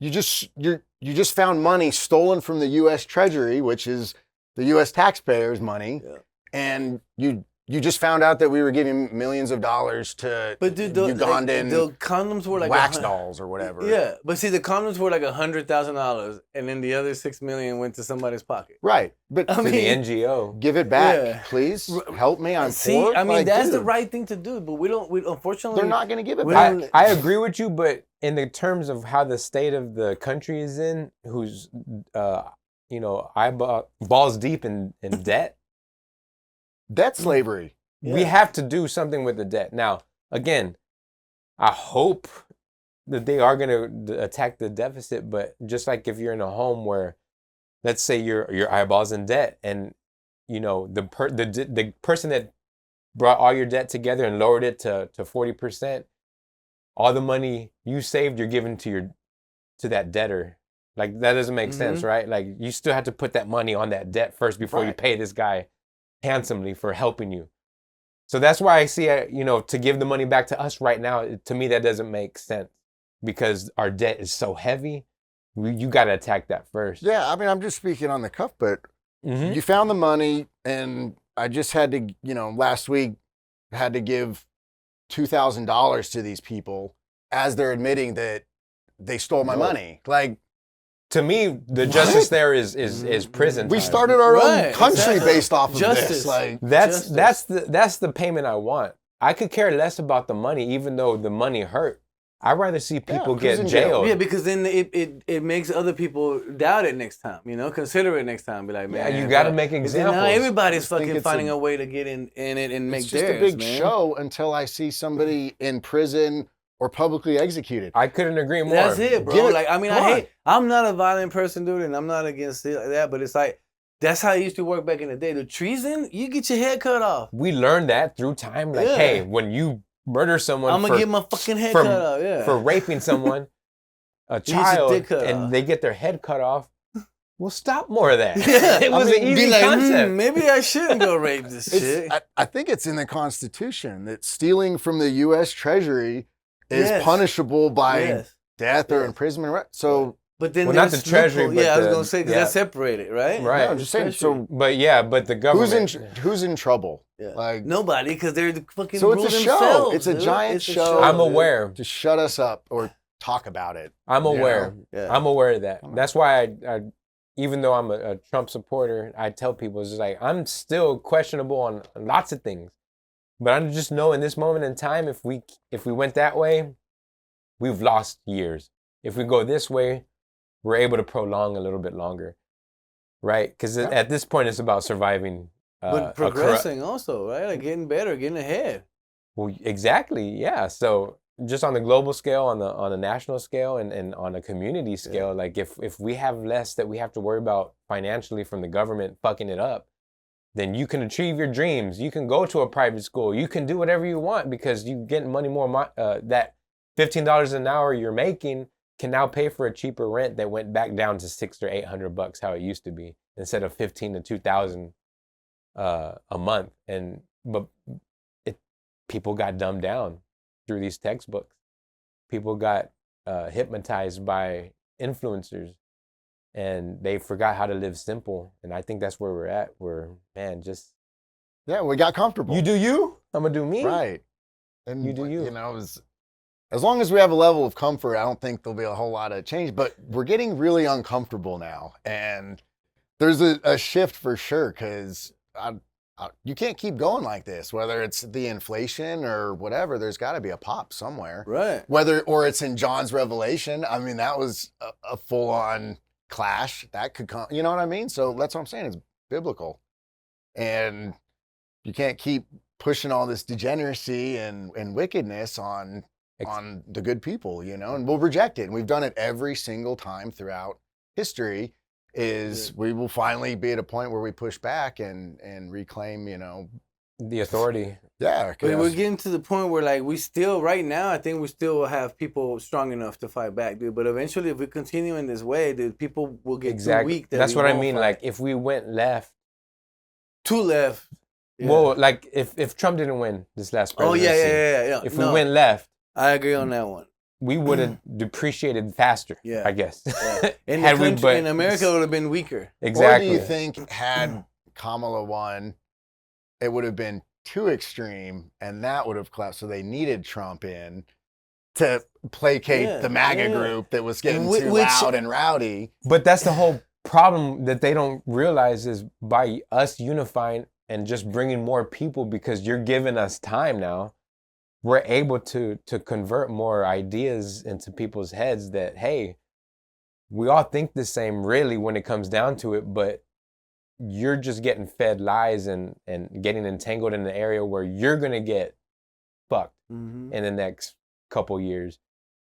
You just found money stolen from the U.S. Treasury, which is the U.S. taxpayers' money, and you just found out that we were giving millions of dollars to Ugandan the condoms were like wax dolls or whatever. Yeah, but see, the condoms were like $100,000, and then the other $6 million went to somebody's pocket. Right, but To the NGO. give it back, please. Help me. I'm poor. I mean, Like, that's the dude, right thing to do, but we unfortunately they're not going to give it we back. don't- I agree with you, but in the terms of how the state of the country is in, who's balls deep in debt, Debt slavery. we have to do something with the debt. Now, again, I hope that they are going to attack the deficit, but just like if you're in a home where, let's say your eyeballs in debt, and the person that brought all your debt together and lowered it to 40%, all the money you saved, you're giving to that debtor. Like, that doesn't make sense, right? Like, you still have to put that money on that debt first before you pay this guy handsomely for helping you. So that's why I see, to give the money back to us right now, to me, that doesn't make sense, because our debt is so heavy. You got to attack that first. Yeah, I mean, I'm just speaking on the cuff, but you found the money, and I just had to, last week, had to give $2,000 to these people as they're admitting that they stole my money. Like, to me, the justice there is prison we time. started our own country based off of Justice. this. Like, That's the payment I want. I could care less about the money, even though the money hurt. I'd rather see people who's get in jail? jailed. Yeah, because then it makes other people doubt it next time. Consider it next time. Be like, man, you got to make Now examples. everybody's think fucking it's finding a way to get in it and make it's just theirs, a big man. show until I see somebody in prison or publicly executed. I couldn't agree more. That's it, bro. Give it- Like, I mean, come I'm not a violent person, dude, and I'm not against it like that, but it's like, that's how it used to work back in the day. The treason, you get your head cut off. We learned that through time. Like, Yeah. hey, when you murder someone, I'm gonna get my fucking head cut off. Yeah. for raping someone, a You get your child, dick cut and off. they get their head cut off, we'll stop more of that. Yeah. It was I mean, an easy be like, concept. maybe I shouldn't go rape this shit. I think it's in the Constitution that stealing from the U.S. Treasury is Yes. punishable by Yes. death or imprisonment. Right? So, But then Well, not there's the treasury, loophole. but I was the- gonna say, because yeah. that's separated, right? Right. no, I'm just saying. So, but the government. who's in trouble? Yeah. Like, Nobody, because they're the fucking So it's rule a show. themselves, It's a dude. giant It's show. I'm dude. aware. to shut us up or talk about it. I'm you aware. know? Yeah. I'm aware of that. That's why I even though I'm a Trump supporter, I tell people, it's just like, I'm still questionable on lots of things. But I just know in this moment in time, if we went that way, we've lost years. If we go this way, we're able to prolong a little bit longer, right? Because at this point, it's about surviving. But progressing also, right? Like getting better, getting ahead. Well, exactly, yeah. So just on the global scale, on the national scale, and on a community scale, like if we have less that we have to worry about financially from the government fucking it up, then you can achieve your dreams. You can go to a private school. You can do whatever you want because you get money more. That $15 an hour you're making can now pay for a cheaper rent that went back down to $600 or $800 how it used to be, instead of $1,500 to $2,000 a month. But people got dumbed down through these textbooks. People got hypnotized by influencers, and they forgot how to live simple. And I think that's where we're at. Yeah, we got comfortable. You do you, I'm gonna do me. Right. And You do you. You know, as long as we have a level of comfort, I don't think there'll be a whole lot of change. But we're getting really uncomfortable now, and there's a shift for sure, because you can't keep going like this. Whether it's the inflation or whatever, there's got to be a pop somewhere. Right. Or it's in John's Revelation. I mean, that was a full-on clash that could come. You know what I mean? So that's what I'm saying. It's biblical, and you can't keep pushing all this degeneracy and wickedness on the good people, you know, and we'll reject it. And we've done it every single time throughout history. We will finally be at a point where we push back and reclaim, you know, The authority. yeah. But we're getting to the point where, like, we still, right now, I think we still have people strong enough to fight back, dude. But eventually, if we continue in this way, dude, people will get too weak. That's we what I won't mean. fight. Like, if we went left, two left. Yeah. Well, like if Trump didn't win this last presidency, yeah. if we went left, I agree on that one. we would have depreciated faster. Yeah. I guess. Yeah. In Had the we, country, but- in America, it would have been weaker. Exactly. Or do you think had Kamala won, it would have been too extreme and that would have collapsed? So they needed Trump in to placate the MAGA group that was getting too loud and rowdy. But that's the whole problem that they don't realize is by us unifying and just bringing more people, because you're giving us time now, we're able to convert more ideas into people's heads that, hey, we all think the same really when it comes down to it, but you're just getting fed lies and getting entangled in an area where you're going to get fucked in the next couple years.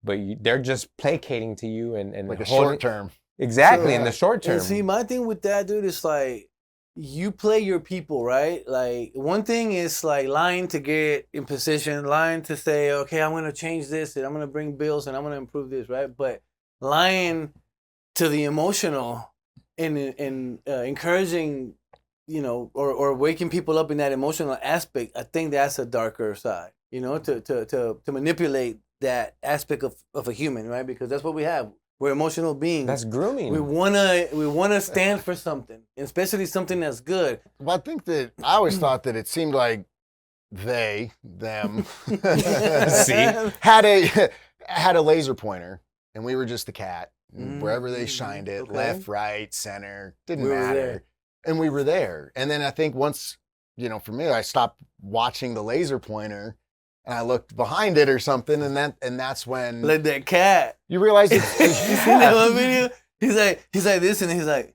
But they're just placating to you and Like a holding, short term. Exactly, in the short term. And see, my thing with that, dude, is like, you play your people, right? Like, one thing is like lying to get in position, lying to say, okay, I'm going to change this and I'm going to bring bills and I'm going to improve this, right? But lying to the emotional and encouraging, or waking people up in that emotional aspect, I think that's a darker side, to manipulate that aspect of a human, right? Because that's what we have. We're emotional beings. That's grooming. We wanna stand for something, especially something that's good. Well, I think that I always thought that it seemed like them had a laser pointer, and we were just the cat. Wherever they shined it, left, right, center, didn't matter. And we were there. And then I think once, for me, I stopped watching the laser pointer and I looked behind it or something, and that's when like that cat. You realize it's You seen that one video? He's like this, and he's like,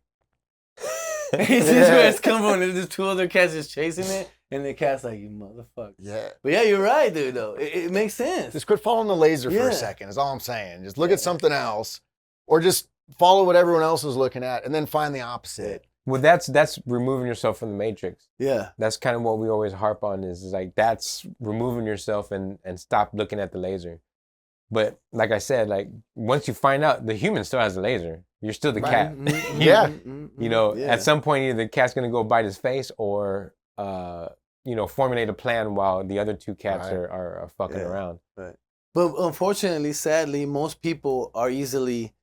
he sees where it's come from, and there's two other cats just chasing it, and the cat's like, you motherfucker. Yeah. But yeah, you're right, dude. Though it makes sense. Just quit following the laser for a second. Is all I'm saying. Just look at something else, or just follow what everyone else is looking at, and then find the opposite. Well, that's removing yourself from the matrix. Yeah. That's kind of what we always harp on is like, that's removing yourself and stop looking at the laser. But like I said, like once you find out the human still has a laser, you're still the cat. Yeah. At some point, either the cat's going to go bite his face or, formulate a plan while the other two cats are fucking around. Right. But unfortunately, sadly, most people are easily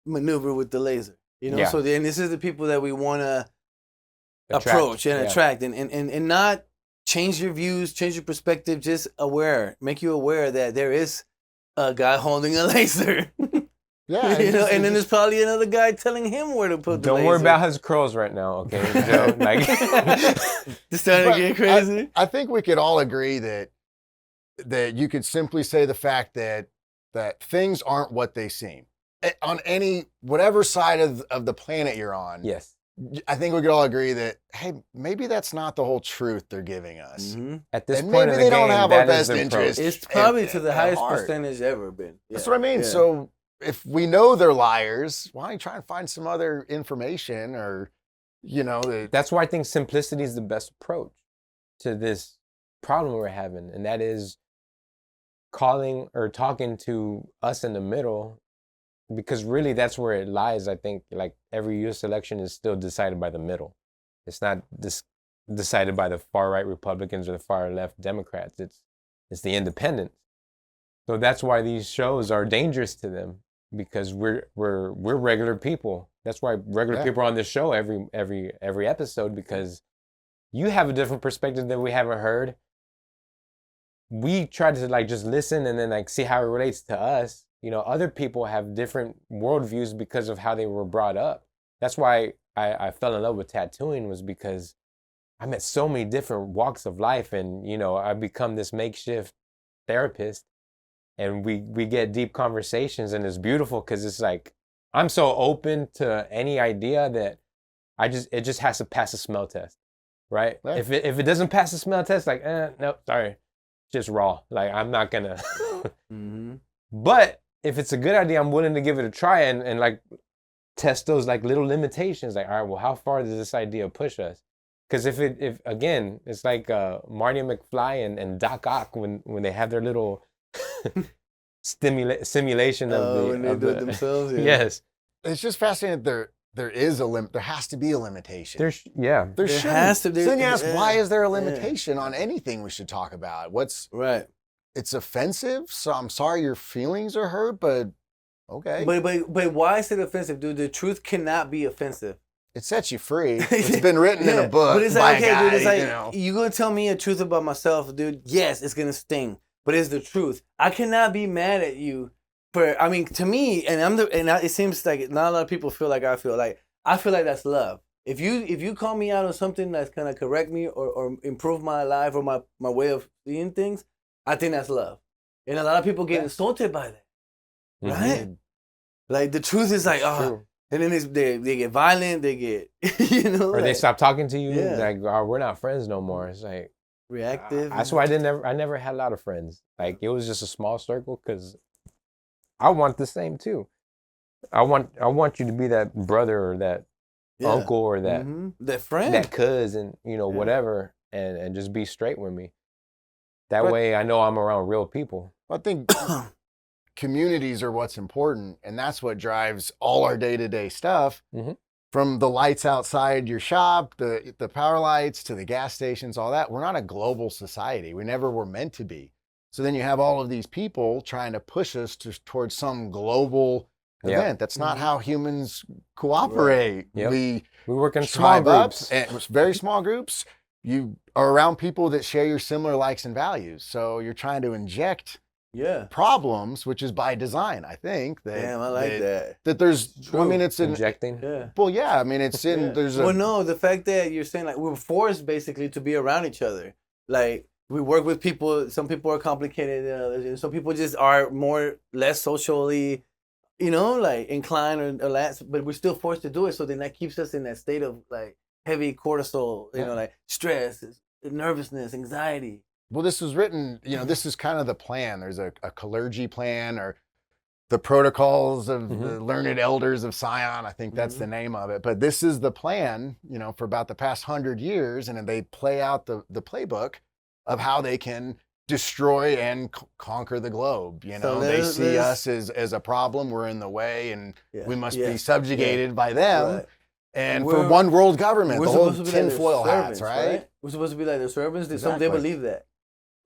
maneuvered with the laser. So then this is the people that we want to approach and attract and not change your views, change your perspective, just make you aware that there is a guy holding a laser. Yeah. And then there's probably another guy telling him where to put the laser. Don't worry about his curls right now, okay, Joe? Like, just starting to get crazy. I think we could all agree that you could simply say the fact that things aren't what they seem. On whatever side of the planet you're on, yes, I think we could all agree that, hey, maybe that's not the whole truth they're giving us. At this and point maybe in the they game, don't have that our is best their interest. approach. It's probably to the highest heart. percentage ever been. Yeah. That's what I mean. Yeah. So if we know they're liars, why don't you try and find some other information or, That's why I think simplicity is the best approach to this problem we're having, and that is calling or talking to us in the middle. Because really, that's where it lies. I think like every U.S. election is still decided by the middle. It's not decided by the far right Republicans or the far left Democrats. It's the independents. So that's why these shows are dangerous to them, because we're regular people. That's why regular people are on this show every episode, because you have a different perspective that we haven't heard. We try to like just listen and then like see how it relates to us. Other people have different worldviews because of how they were brought up. That's why I fell in love with tattooing, was because I met so many different walks of life, and I've become this makeshift therapist, and we get deep conversations, and it's beautiful because it's like I'm so open to any idea that it just has to pass a smell test, right? Yeah. If it doesn't pass the smell test, like no, sorry, it's just raw. Like I'm not gonna. But if it's a good idea, I'm willing to give it a try and like test those like little limitations. Like, all right, well, how far does this idea push us? Because if again, it's like Marty McFly and Doc Ock when they have their little simulation of when they do it themselves. Yeah. Yes. It's just fascinating that there is there has to be a limitation. There There shouldn't. has to be. So then you ask, why is there a Yeah. limitation on anything we should talk about? Right. It's offensive, so I'm sorry your feelings are hurt, but okay. But why is it offensive, dude? The truth cannot be offensive. It sets you free. It's been written in a book But it's by like, a guy, dude, it's like, you know. you gonna tell me a truth about myself, dude? Yes, it's gonna sting, but it's the truth. I cannot be mad at you for. I mean, to me, it seems like not a lot of people feel like I feel. Like I feel like that's love. If you call me out on something that's gonna correct me or improve my life or my way of seeing things, I think that's love. And a lot of people get insulted by that, right? Like the truth is like, True. and then they get violent, they get, you know, or they stop talking to you. Yeah. Like, oh, we're not friends no more. It's like reactive. that's why I never had a lot of friends. Like it was just a small circle because I want the same too. I want you to be that brother or that uncle or that that friend, that cousin, whatever, and just be straight with me. That way I know I'm around real people. I think communities are what's important, and that's what drives all our day-to-day stuff. From the lights outside your shop, the power lights, to the gas stations, all that. We're not a global society. We never were meant to be. So then you have all of these people trying to push us towards some global event. That's not how humans cooperate. Yep. We work in small groups. And very small groups. You are around people that share your similar likes and values. So you're trying to inject problems, which is by design, I think. Damn, I like that. That there's, True. I mean, it's injecting. Well, yeah, I mean, it's in, there's a. Well, no, the fact that you're saying like we're forced basically to be around each other. Like we work with people. Some people are complicated than others, and some people just are less socially, like inclined or less. But we're still forced to do it. So then that keeps us in that state of like heavy cortisol, like stress, nervousness, anxiety. Well, this was written, this is kind of the plan. There's a clergy plan, or the protocols of the learned elders of Sion. I think that's the name of it. But this is the plan, for about the past 100 years. And then they play out the playbook of how they can destroy and conquer the globe. So they see us as a problem. We're in the way, and we must be subjugated by them. Right. And for one world government, the whole tinfoil servants, hats, right? We're supposed to be like the servants. Exactly. They believe that.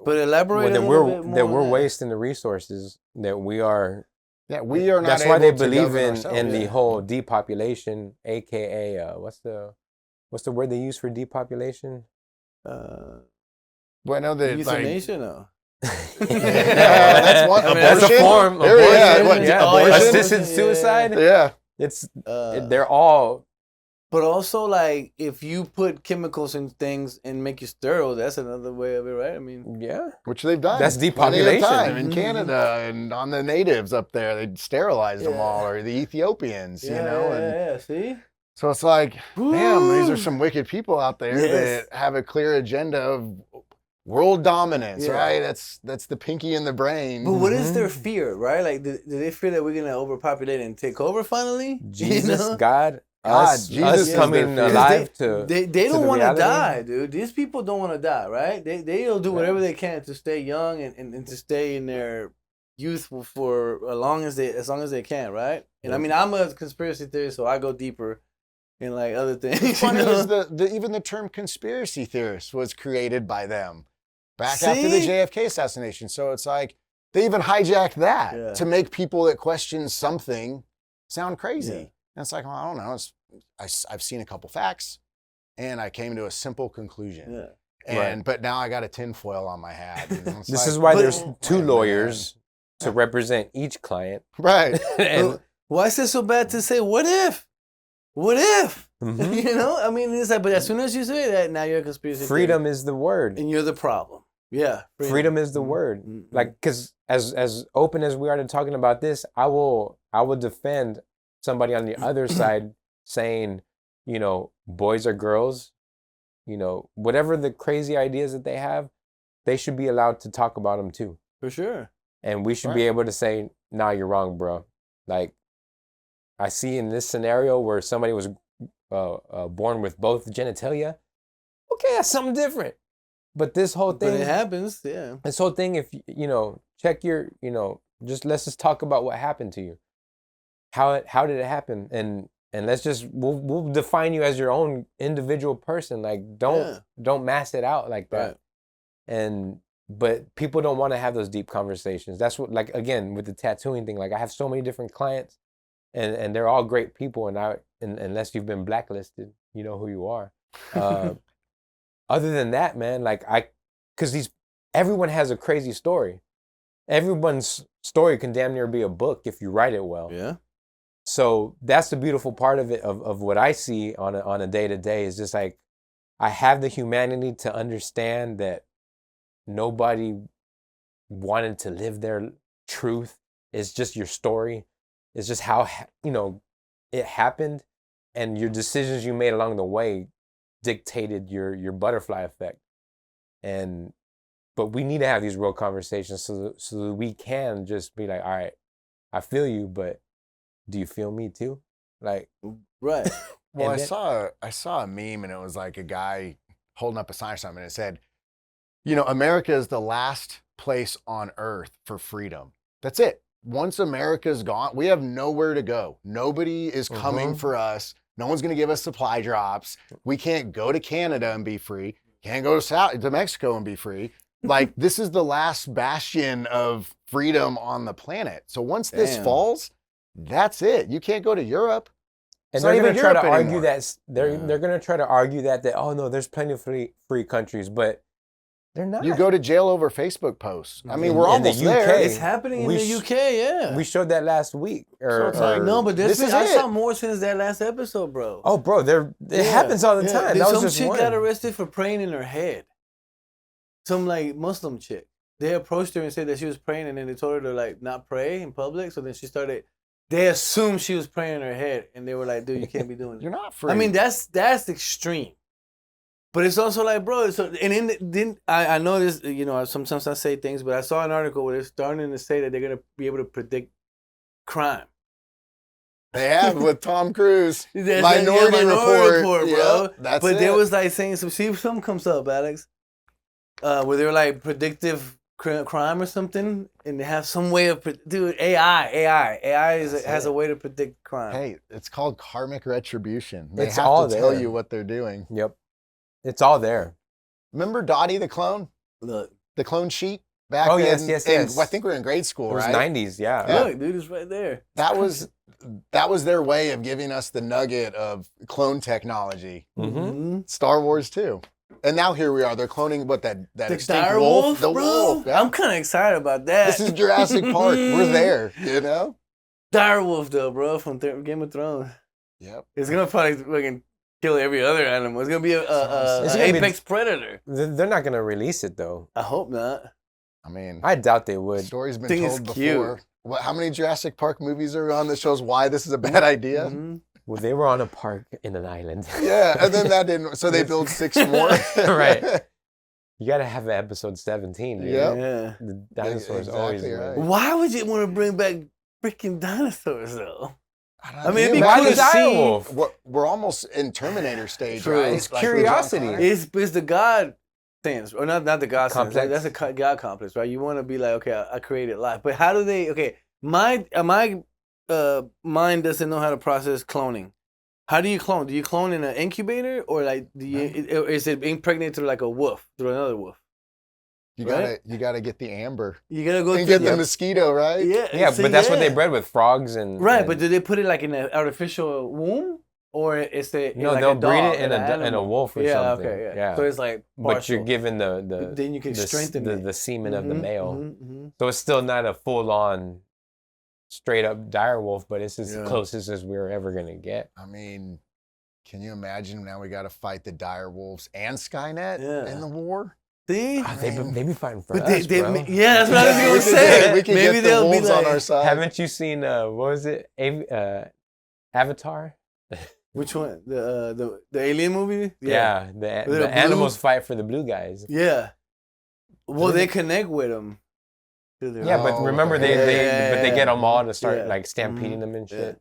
But elaborate that a little bit more. That we're wasting the resources that we are. Yeah, we are not. That's why they able to believe govern in ourselves. the whole depopulation, aka what's the word they use for depopulation? Well, I know that euthanasia, no. That's one. That's a form. Abortion? Assisted suicide. Yeah. It's they're all. But also, like, if you put chemicals in things and make you sterile, that's another way of it, right? I mean, which they've done. That's plenty depopulation of time in Canada and on the natives up there. They sterilized them all, or the Ethiopians, see? So it's like, damn, these are some wicked people out there that have a clear agenda of world dominance, right? That's the pinky in the brain. But what is their fear, right? Like, do they fear that we're going to overpopulate and take over finally? Jesus, God, us coming alive to. They don't want to die, dude. These people don't want to die, right? They'll do whatever they can to stay young and to stay in their youth for as long as they can, right? And I mean, I'm a conspiracy theorist, so I go deeper in like other things. Funny is even the term conspiracy theorist was created by them back after the JFK assassination. So it's like they even hijacked that to make people that question something sound crazy. Yeah. And it's like, well, I don't know. I've seen a couple facts, and I came to a simple conclusion. Yeah. But now I got a tinfoil on my hat. This is why there's two lawyers to represent each client. Right. And why is it so bad to say, what if? What if? I mean, it's like, but as soon as you say that, now you're a conspiracy Freedom theory. is the word. And you're the problem. Yeah. Freedom is the word. Like, because as open as we are to talking about this, I will defend somebody on the other side saying, boys are girls, whatever the crazy ideas that they have, they should be allowed to talk about them too. For sure. And we should be able to say, nah, you're wrong, bro. Like, I see in this scenario where somebody was born with both genitalia. Okay, that's something different. But this whole thing. But it happens, yeah. This whole thing, if, check your, let's just talk about what happened to you. How did it happen? And and let's just we'll define you as your own individual person. Like don't mass it out like that. Right. But people don't want to have those deep conversations. That's what, like, again, with the tattooing thing, like I have so many different clients and they're all great people, and unless you've been blacklisted, you know who you are. Other than that, man, like because everyone has a crazy story. Everyone's story can damn near be a book if you write it well. Yeah. So that's the beautiful part of it, of what I see on a day-to-day, is just like, I have the humanity to understand that nobody wanted to live their truth. It's just your story. It's just how, it happened, and your decisions you made along the way dictated your butterfly effect. But we need to have these real conversations so that we can just be like, all right, I feel you, but do you feel me too? Like, right. Well, I saw a meme, and it was like a guy holding up a sign or something, and it said, America is the last place on earth for freedom. That's it. Once America's gone, we have nowhere to go. Nobody is coming for us. No one's going to give us supply drops. We can't go to Canada and be free. Can't go to Mexico and be free. Like, this is the last bastion of freedom on the planet. So once this falls, that's it. You can't go to Europe. And they're going to try to argue that they're going to try to argue that oh no, there's plenty of free countries, but they're not. You go to jail over Facebook posts. I mean, we're almost there. It's happening in the UK, yeah. We showed that last week. So it's like, no, but I saw more since that last episode, bro. Oh, bro, it happens all the time. Some chick got arrested for praying in her head. Some like Muslim chick. They approached her and said that she was praying, and then they told her to like not pray in public. So then she started. They assumed she was praying in her head, and they were like, "Dude, you can't be doing it. You're not free." I mean, that's extreme. But it's also like, bro. So I know this. Sometimes I say things, but I saw an article where they're starting to say that they're gonna be able to predict crime. They have with Tom Cruise. Minority Report, bro. That's but it. there was like saying something comes up, Alex, where they were like predictive crime or something, and they have some way of AI has a way to predict crime. Hey, it's called karmic retribution. They have to tell you what they're doing. Yep, it's all there. Remember Dottie the clone? Look, the clone sheet back then. Yes. I think we were in grade school, right? It was 90s, yeah. Look, dude, it's right there. That was their way of giving us the nugget of clone technology. Mm-hmm. Star Wars too. And now here we are. They're cloning that extinct dire wolf. The bro? wolf. Yeah. I'm kind of excited about that. This is Jurassic Park. We're there, Dire wolf, though, bro, from Game of Thrones. Yep. It's going to probably fucking kill every other animal. It's going to be an apex predator. They're not going to release it, though. I hope not. I mean, I doubt they would. The story's been told before. How many Jurassic Park movies are on that shows why this is a bad idea? Mm-hmm. Well, they were on a park in an island. Yeah, and then that didn't. So they built 6 more. Right. You got to have episode 17. Dude. Yep. Yeah. The dinosaurs always right. Why would you want to bring back freaking dinosaurs, though? I mean, it'd be why cool the to see. direwolf? We're almost in Terminator stage, True. right? It's curiosity. It's the God sense, or not the God complex. sense. That's a God complex, right? You want to be like, okay, I created life, but how do they? Okay, my mind doesn't know how to process cloning. How do you clone? Do you clone in an incubator, or like is it impregnated through like a wolf, through another wolf? You gotta get the amber. You gotta go and get the mosquito, right? Yeah, but that's what they bred with frogs and right. But do they put it like in an artificial womb, or is it no? like They'll a dog, breed it in a wolf or something. Okay, yeah. So it's like partial. But you're given the then you can strengthen the semen of the male. Mm-hmm. So it's still not a full on straight up dire wolf, but it's as closest as we're ever gonna get. I mean, can you imagine now we got to fight the dire wolves and Skynet in the war? See, they be fighting for us, bro. Yeah, that's what I was gonna say. We can maybe get the wolves on our side. Haven't you seen what was it? Avatar? Which one? The alien movie? Yeah, the animals fight for the blue guys. Yeah. Well, they connect with them. Yeah, but remember they get them all to start like stampeding them and shit. Yeah.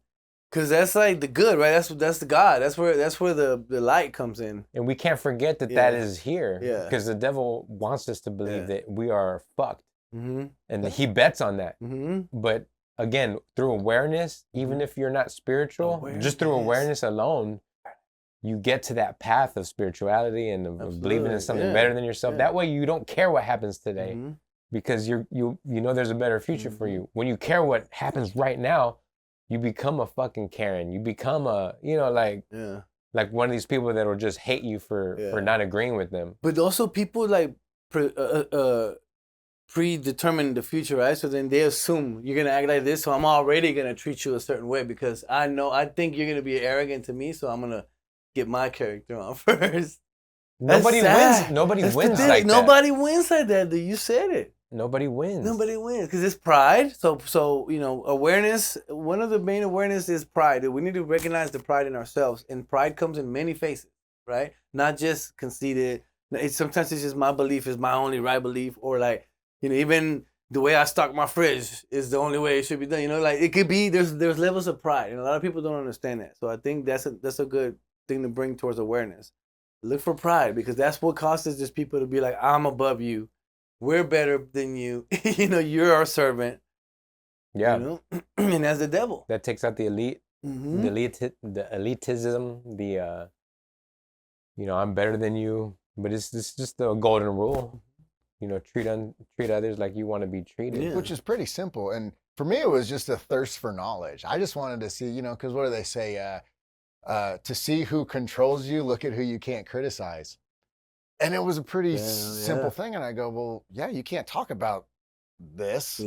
Cause that's like the good, right? That's the God. That's where the light comes in. And we can't forget that is here. Yeah. Because the devil wants us to believe that we are fucked. Mm-hmm. And he bets on that. Mm-hmm. But again, through awareness, even if you're not spiritual, just through awareness alone, you get to that path of spirituality and of believing in something better than yourself. That way you don't care what happens today because you know there's a better future for you. When you care what happens right now, you become a fucking Karen. You become a, like one of these people that will just hate you for not agreeing with them. But also people like predetermine the future, right? So then they assume you're gonna act like this, so I'm already gonna treat you a certain way because I think you're gonna be arrogant to me, so I'm gonna get my character on first. Nobody wins. Nobody wins like that. Nobody wins like that, dude. You said it. Nobody wins. Nobody wins because it's pride. So awareness. One of the main awareness is pride. We need to recognize the pride in ourselves, and pride comes in many faces, right? Not just conceited. Sometimes it's just my belief is my only right belief, or like even the way I stock my fridge is the only way it should be done. Like it could be there's levels of pride, and a lot of people don't understand that. So I think that's a good thing to bring towards awareness. Look for pride because that's what causes just people to be like, I'm above you. We're better than you. You're our servant. Yeah. And that's the devil. That takes out the elite, the elitism, I'm better than you. But it's just the golden rule. Treat others like you want to be treated. Which is pretty simple. And for me, it was just a thirst for knowledge. I just wanted to see, because what do they say? To see who controls you, look at who you can't criticize. And it was a pretty simple thing. And I go, well, you can't talk about this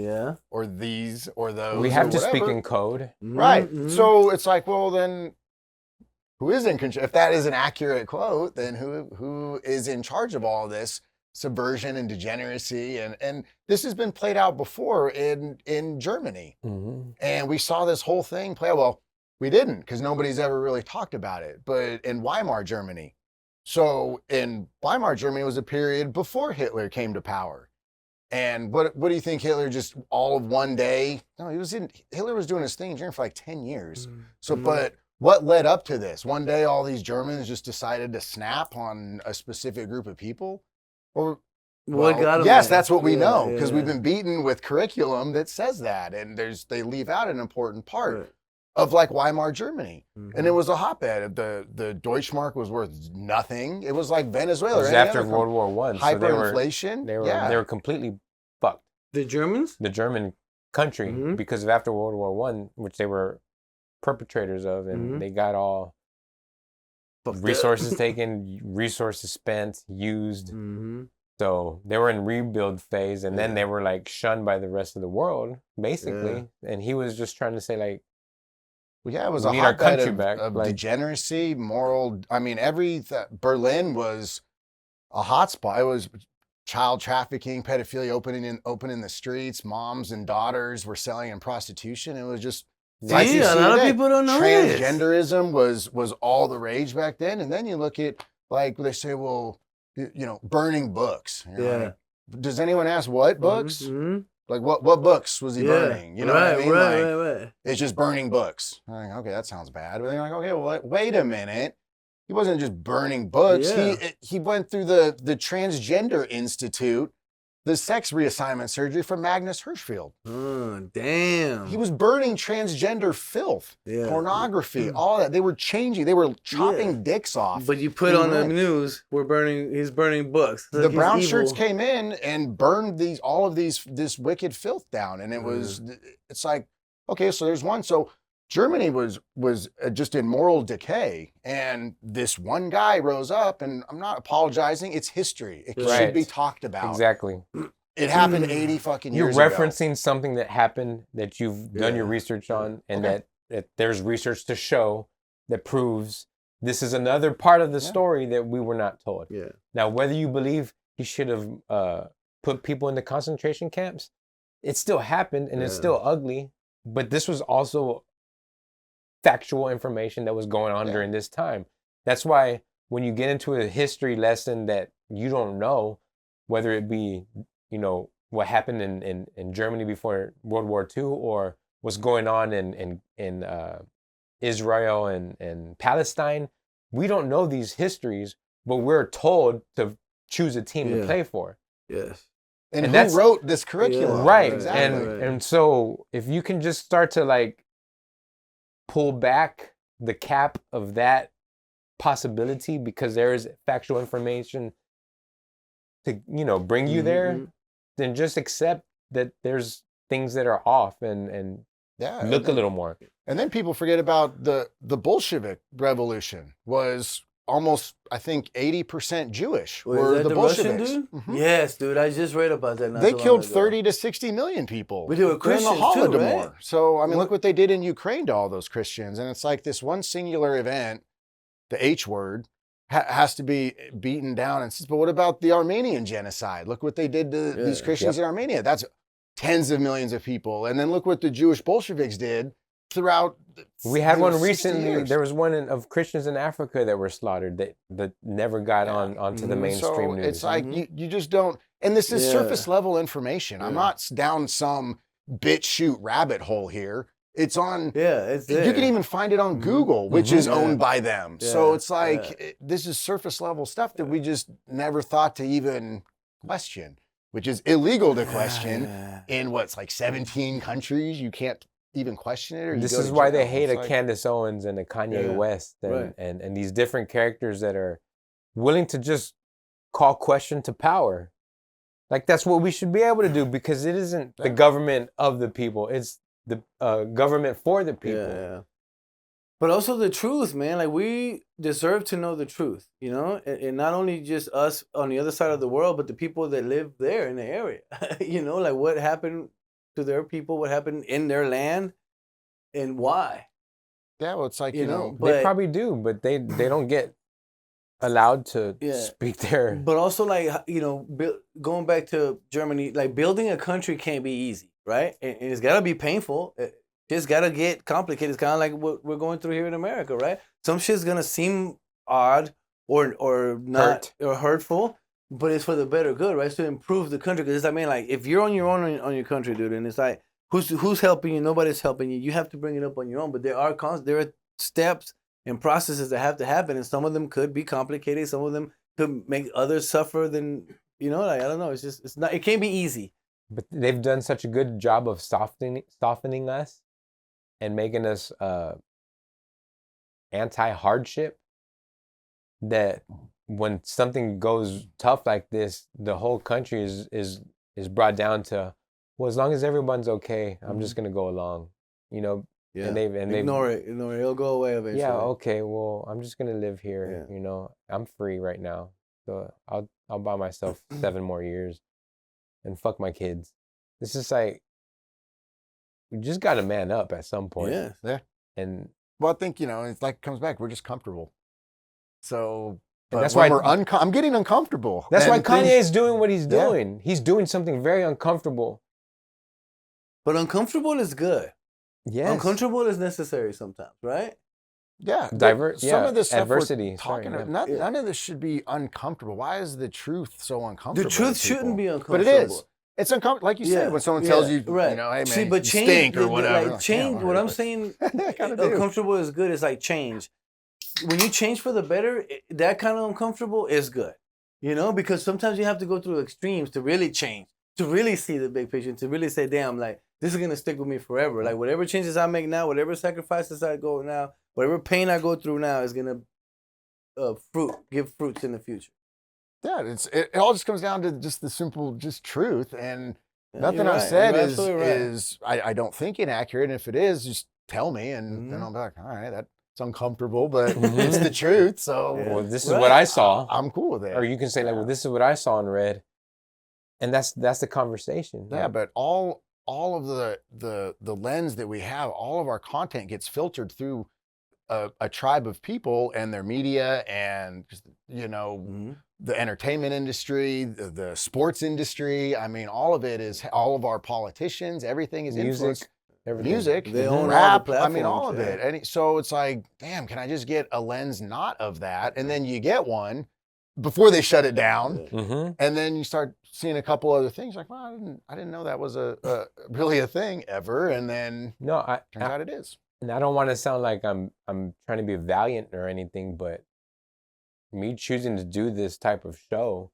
or these or those. We have to speak in code. Right. So it's like, well, then who is in control? If that is an accurate quote, then who is in charge of all this subversion and degeneracy? And this has been played out before in Germany. And we saw this whole thing play out. Well, we didn't because nobody's ever really talked about it. But in Weimar, Germany. So in Weimar, Germany was a period before Hitler came to power. And what do you think Hitler just all of one day? No, Hitler was doing his thing in Germany for like 10 years. So, but what led up to this? One day all these Germans just decided to snap on a specific group of people? Or yes, that's what we know because we've been beaten with curriculum that says that. And they leave out an important part. Of like Weimar, Germany. And it was a hotbed. The Deutschmark was worth nothing. It was like Venezuela. It was after World War I. Hyperinflation. So they were completely fucked. The Germans? The German country, because of after World War I, which they were perpetrators of, and they got all resources taken, resources spent, used. So they were in rebuild phase, and then they were like shunned by the rest of the world, basically. And he was just trying to say like, well, it was a hotbed of degeneracy, moral. I mean, Berlin was a hotspot. It was child trafficking, pedophilia open in the streets. Moms and daughters were selling in prostitution. It was just a lot of people don't know this. Transgenderism was all the rage back then. And then you look at like they say, well, burning books. Like, does anyone ask what books? Like what books was he burning? You know what I mean? Right. It's just burning books. I'm like, okay, that sounds bad. But then you're like, okay, well, wait a minute. He wasn't just burning books. He went through the Transgender Institute, the sex reassignment surgery for Magnus Hirschfeld. Oh, damn. He was burning transgender filth, pornography, all that. They were chopping dicks off. But you put on the news, he's burning books. The brown shirts came in and burned all of this wicked filth down. And it's like, okay, so there's one. So Germany was just in moral decay. And this one guy rose up, and I'm not apologizing. It's history. It should be talked about. Exactly. It happened 80 fucking years ago. You're referencing something that happened that you've done your research on, and that there's research to show that proves this is another part of the story that we were not told. Now, whether you believe he should have put people into concentration camps, it still happened, and it's still ugly. But this was also factual information that was going on during this time. That's why when you get into a history lesson that you don't know, whether it be, what happened in Germany before World War II or what's going on in Israel and Palestine, we don't know these histories, but we're told to choose a team to play for. Yes. And who that's wrote this curriculum? Yeah, right. Exactly. And so if you can just start to like pull back the cap of that possibility because there is factual information to, you know, bring you there, then just accept that there's things that are off and Yeah. look a little more. And then people forget about the Bolshevik Revolution was almost, I think, 80% Jewish. Wait, were is that the Russian Bolsheviks. dude? Mhm. Yes, dude. I just read about that. Not They so long killed ago. 30 to 60 million people. But they were during the Christians too, Holodomor. right? So, I mean, look what they did in Ukraine to all those Christians. And it's like this one singular event, the H word, has to be beaten down. And says, but what about the Armenian genocide? Look what they did to these Christians in Armenia. That's tens of millions of people. And then look what the Jewish Bolsheviks did throughout. We had one 60 recently. years. There was one of Christians in Africa that were slaughtered that never got onto the mainstream so news. it's like you just don't. And this is surface level information. I'm not down some BitChute rabbit hole here. It's on. Yeah, it's there. You can even find it on Google, which is owned by them. So it's like this is surface level stuff that we just never thought to even question, which is illegal to question in what's like 17 countries. You can't even question it. Or this you go is to why jail. they hate It's a like, Candace Owens and a Kanye West and these different characters that are willing to just call question to power. Like that's what we should be able to do because it isn't the government of the people. It's the government for the people. Yeah. But also the truth, man. Like we deserve to know the truth, you know, and not only just us on the other side of the world, but the people that live there in the area. You know, like what happened to their people, what happened in their land, and why. Yeah, well, it's like you know, They probably do, but they don't get allowed to speak their. But also, like you know, going back to Germany, like building a country can't be easy, right? And it's gotta be painful. It's gotta get complicated. It's kind of like what we're going through here in America, right? Some shit's gonna seem odd or not or hurtful, but it's for the better good, right? It's to improve the country. Because I mean, like if you're on your own on your country, dude, and it's like who's helping you? Nobody's helping you. You have to bring it up on your own. But there are steps and processes that have to happen, and some of them could be complicated. Some of them could make others suffer. Than you know, like I don't know. It's not. It can't be easy. But they've done such a good job of softening us and making us anti-hardship that when something goes tough like this, the whole country is brought down to, well, as long as everyone's okay, I'm just gonna go along, you know. Yeah. And they've ignore it. It'll go away eventually. Yeah. Okay. Well, I'm just gonna live here. You know, I'm free right now, so I'll buy myself 7 more years, and fuck my kids. It's just like you just got to man up at some point. Yeah. And well, I think, you know, it's like it comes back. We're just comfortable. So that's why I'm getting uncomfortable. That's why Kanye is doing what he's doing. He's doing something very uncomfortable. But uncomfortable is good. Yes. Uncomfortable is necessary sometimes, right? Yeah. Some of this stuff adversity. we're talking about, none of this should be uncomfortable. Why is the truth so uncomfortable? The truth shouldn't be uncomfortable. But it is. It's uncomfortable, like you said, when someone tells you, you know, hey man, see, but you change, stink or whatever. Like change. What I'm saying, uncomfortable is good. It's like change. When you change for the better, that kind of uncomfortable is good. You know, because sometimes you have to go through extremes to really change, to really see the big picture, to really say, damn, like this is gonna stick with me forever. Like whatever changes I make now, whatever sacrifices I go now, whatever pain I go through now is gonna give fruits in the future. Yeah, it all just comes down to just the simple truth, and nothing I've said is I don't think inaccurate. And if it is, just tell me, and then I'll be like, all right, that's uncomfortable, but it's the truth. So well, this is what I saw. I'm cool with it. Or you can say like, well, this is what I saw and read, and that's the conversation. Yeah, but all of the lens that we have, all of our content gets filtered through a tribe of people and their media and, you know, the entertainment industry, the sports industry. I mean, all of it is, all of our politicians, everything is influenced. Music, they own rap, all the I mean, all of platforms, it. And so it's like, damn, can I just get a lens not of that? And then you get one before they shut it down. And then you start seeing a couple other things like, well, I didn't know that was really a thing ever. And then turns out it is. And I don't want to sound like I'm trying to be valiant or anything, but me choosing to do this type of show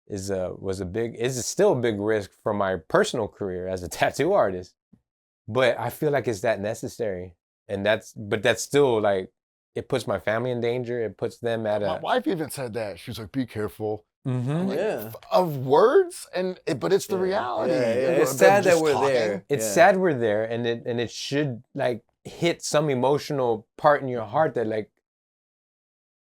is still a big risk for my personal career as a tattoo artist. But I feel like it's that necessary. And that's still like, it puts my family in danger. It puts them at My wife even said that. She was like, be careful. Mm-hmm. Like, of words, but it's the reality. It's sad that we're there. It's sad we're there, and it should like hit some emotional part in your heart that like,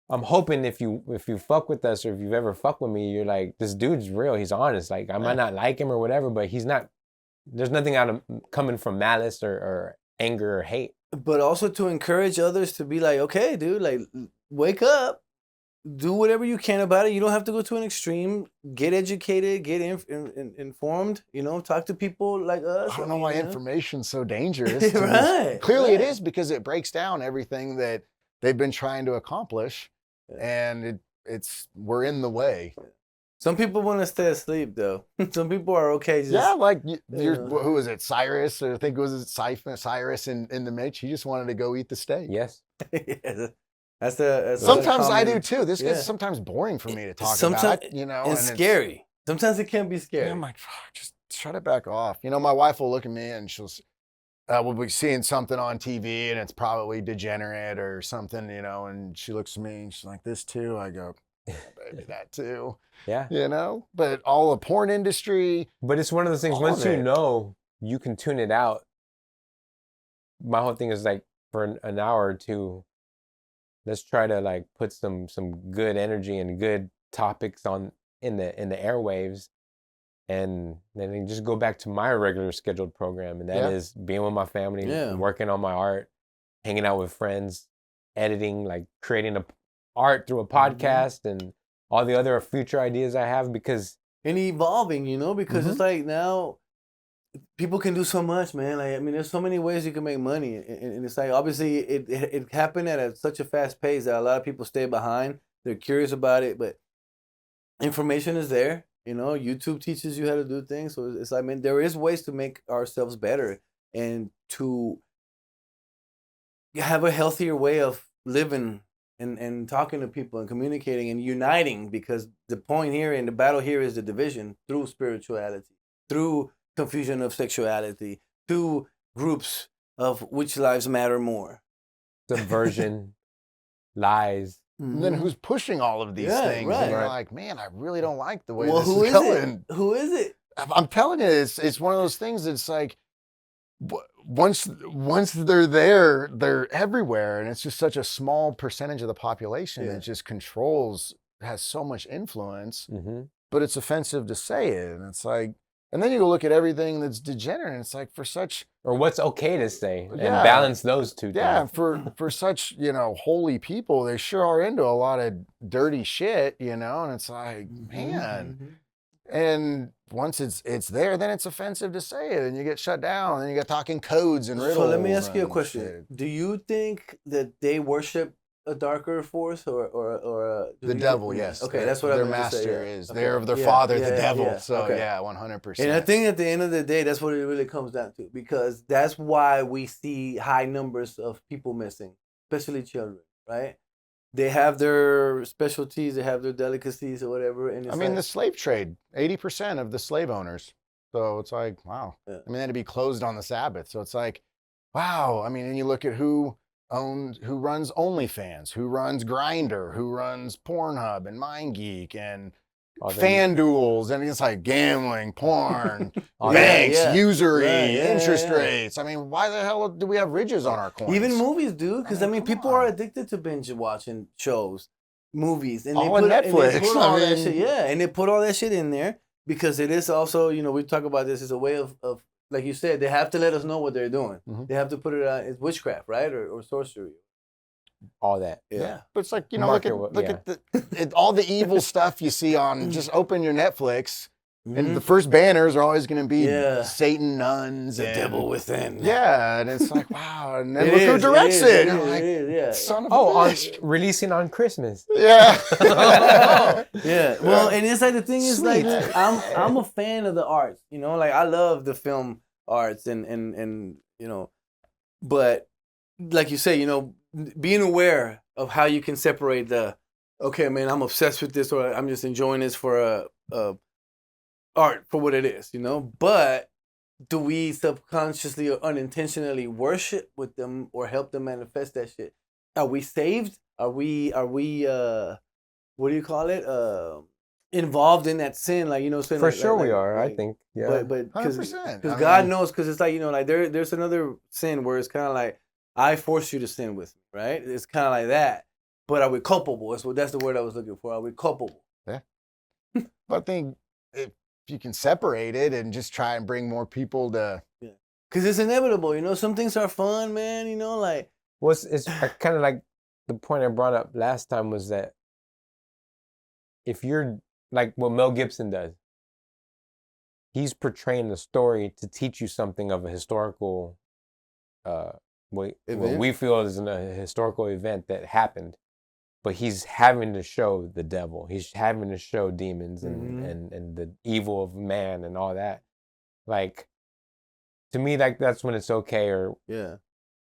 I'm hoping if you fuck with us, or if you've ever fucked with me, you're like, this dude's real. He's honest. Like, I might not like him or whatever, but he's not. There's nothing coming from malice or anger or hate. But also to encourage others to be like, okay, dude, like, wake up, do whatever you can about it. You don't have to go to an extreme. Get educated, get informed. You know, talk to people like us. I don't know why information's so dangerous. Right. Clearly, it is, because it breaks down everything that they've been trying to accomplish, and we're in the way. Some people want to stay asleep, though. Some people are okay. Like who was it? Cyrus, or I think it was Cyrus in the Mitch. He just wanted to go eat the steak. Yes. That's sometimes I do too. This gets sometimes boring for me to talk about. You know, and scary. Sometimes it can be scary. I'm like, just shut it back off. You know, my wife will look at me and we'll be seeing something on TV and it's probably degenerate or something, you know, and she looks at me and she's like, this too? I go, baby, that too. Yeah. You know, but all the porn industry. But it's one of those things, once you know, you can tune it out. My whole thing is like, for an hour or two, let's try to like put some good energy and good topics in the airwaves. And then I just go back to my regular scheduled program. And that is being with my family, working on my art, hanging out with friends, editing, like creating art through a podcast and all the other future ideas I have, and evolving, you know, because it's like now people can do so much, man. Like, I mean, there's so many ways you can make money. And it's like, obviously it happened at such a fast pace that a lot of people stay behind. They're curious about it, but information is there. You know, YouTube teaches you how to do things. So it's like, I mean, there is ways to make ourselves better and to have a healthier way of living and talking to people and communicating and uniting, because the point here and the battle here is the division through spirituality, through confusion of sexuality, through groups of which lives matter more. Subversion, lies. And then who's pushing all of these things? Right. And you're like, man, I really don't like the way this is going. Who is it? I'm telling you, it's one of those things that's like, once they're there, they're everywhere. And it's just such a small percentage of the population that just has so much influence. Mm-hmm. But it's offensive to say it. And it's like, and then you go look at everything that's degenerate, and it's like, for such... Or what's okay to say, and balance those two things. Yeah, for such, you know, holy people, they sure are into a lot of dirty shit, you know, and it's like, man. And once it's there, then it's offensive to say it, and you get shut down, and then you get talking codes and riddles. So let me ask you a question. Shit. Do you think that they worship a darker force or the devil? Yes. Okay, that's what their I'm master say, is. They're of their father, the devil. Yeah. So 100%. And I think at the end of the day, that's what it really comes down to, because that's why we see high numbers of people missing, especially children, right? They have their specialties, they have their delicacies or whatever. And it's the slave trade, 80% of the slave owners. So it's like, wow. Yeah. I mean, that'd be closed on the Sabbath. So it's like, wow. I mean, and you look at who runs OnlyFans, who runs Grindr, who runs Pornhub and MindGeek and FanDuels, and it's like gambling, porn, banks, usury, interest rates. I mean, why the hell do we have ridges on our coins? Even movies, dude, because people are addicted to binge watching shows, movies, and all on Netflix. And they put all that shit, and they put all that shit in there because it is also, you know, we talk about this as a way of like you said, they have to let us know what they're doing. Mm-hmm. They have to put it on. It's witchcraft, right, or sorcery. All that. Yeah. But it's like, you know, look at all the evil stuff you see on, just open your Netflix, and the first banners are always going to be Satan nuns. The devil within. Yeah, and it's like, wow. And then look who directs it. You're like, son of a bitch. Releasing on Christmas. Yeah. Yeah. Well, and it's like, the thing is, like, I'm a fan of the arts, you know, like I love the film arts and you know, but like you say, you know, being aware of how you can separate okay, man, I'm obsessed with this, or I'm just enjoying this for art for what it is, you know. But do we subconsciously or unintentionally worship with them or help them manifest that shit? Are we saved? Are we what do you call it? Involved in that sin, like, you know, saying, For like, sure like, we are. like, I think. Yeah. But because 100%. God knows, because it's like, you know, like there's another sin where it's kind of like, I force you to sin with me, right? It's kind of like that. But are we culpable? That's the word I was looking for. Are we culpable? Yeah. But I think if you can separate it and just try and bring more people to. Yeah. Because it's inevitable, you know. Some things are fun, man. You know, like. Well, it's kind of like the point I brought up last time was that if you're like what Mel Gibson does, he's portraying a story to teach you something of a historical, what we feel is a historical event that happened, but he's having to show the devil. He's having to show demons and the evil of man and all that. Like, to me, like that's when it's okay, or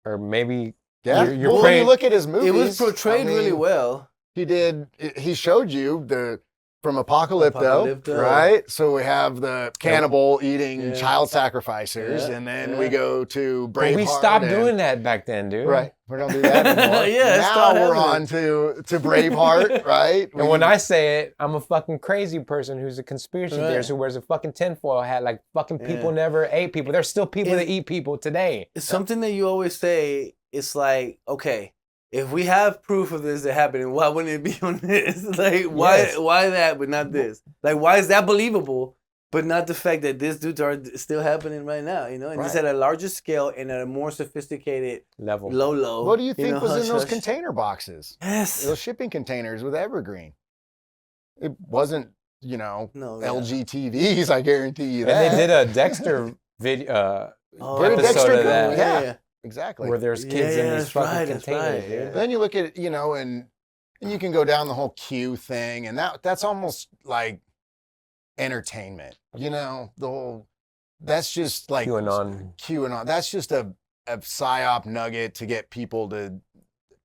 maybe you're well, when you look at his movies, it was portrayed really well. He showed you from Apocalypto, right? So we have the cannibal eating child sacrificers, and then we go to Braveheart. But we stopped doing that back then, dude. Right. We don't do that anymore. Now we're on to Braveheart, right? And when I say it, I'm a fucking crazy person who's a conspiracy theorist who wears a fucking tinfoil hat, like fucking people never ate people. There's still people that eat people today. It's something that you always say. It's like, okay, if we have proof of this that happening, why wouldn't it be on this? Like, why that, but not this? Like, why is that believable, but not the fact that these dudes are still happening right now, you know? And it's at a larger scale and at a more sophisticated level. Low. What do you think was in those container boxes? Yes. Those shipping containers with Evergreen. It wasn't, you know, LG TVs, I guarantee you that. And they did a Dexter video Dexter of that. Yeah. Exactly. Where there's kids in these fucking containers. Dude. Then you look at, you know, and you can go down the whole Q thing, and that's almost like entertainment. You know, that's just like QAnon. That's just a psyop nugget to get people to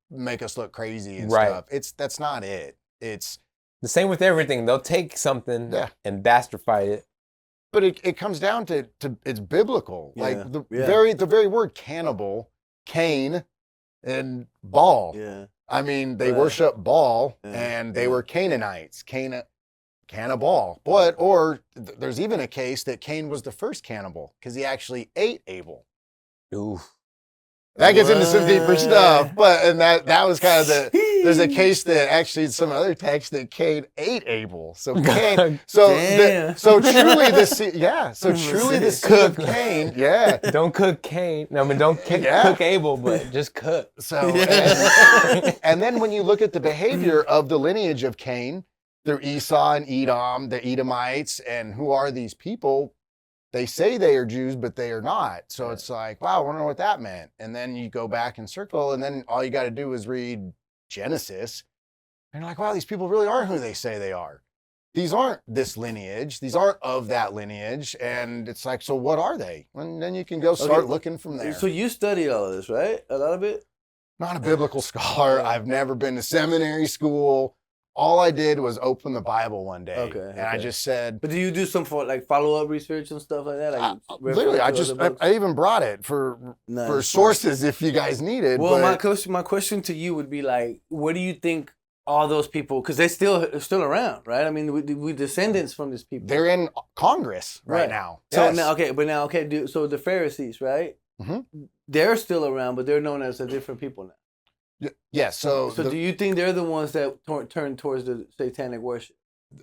make us look crazy and stuff. That's not it. It's the same with everything. They'll take something and bastardify it. But it comes down to it's biblical. Like the very word cannibal, Cain, and Baal. Yeah. I mean, they worship Baal, and they were Canaanites. Cannibal. But there's even a case that Cain was the first cannibal because he actually ate Abel. Oof. That gets into some deeper stuff, and that was kind of there's a case that actually some other text that Cain ate Abel. So Cain, so truly the seed of Cain, Don't cook Cain. No, I mean don't cook Abel, but just cook. So and then when you look at the behavior of the lineage of Cain, they're Esau and Edom, the Edomites, and who are these people? They say they are Jews, but they are not. So it's like, wow, I wonder what that meant. And then you go back and circle, and then all you got to do is read Genesis. And you're like, wow, these people really are who they say they are. These aren't this lineage. These aren't of that lineage. And it's like, so what are they? And then you can go start looking from there. So you studied all of this, right? A lot of it? Not a biblical scholar. I've never been to seminary school. All I did was open the Bible one day, and I just said. But do you do some follow-up research and stuff like that? Like literally, I even brought it for sources if you guys needed. Well, my question to you would be like, what do you think all those people? Because they're still around, right? I mean, we descendants from these people. They're in Congress right now. So so the Pharisees, right? Mm-hmm. They're still around, but they're known as a different people now. Yeah, so do you think they're the ones that turn towards the satanic worship?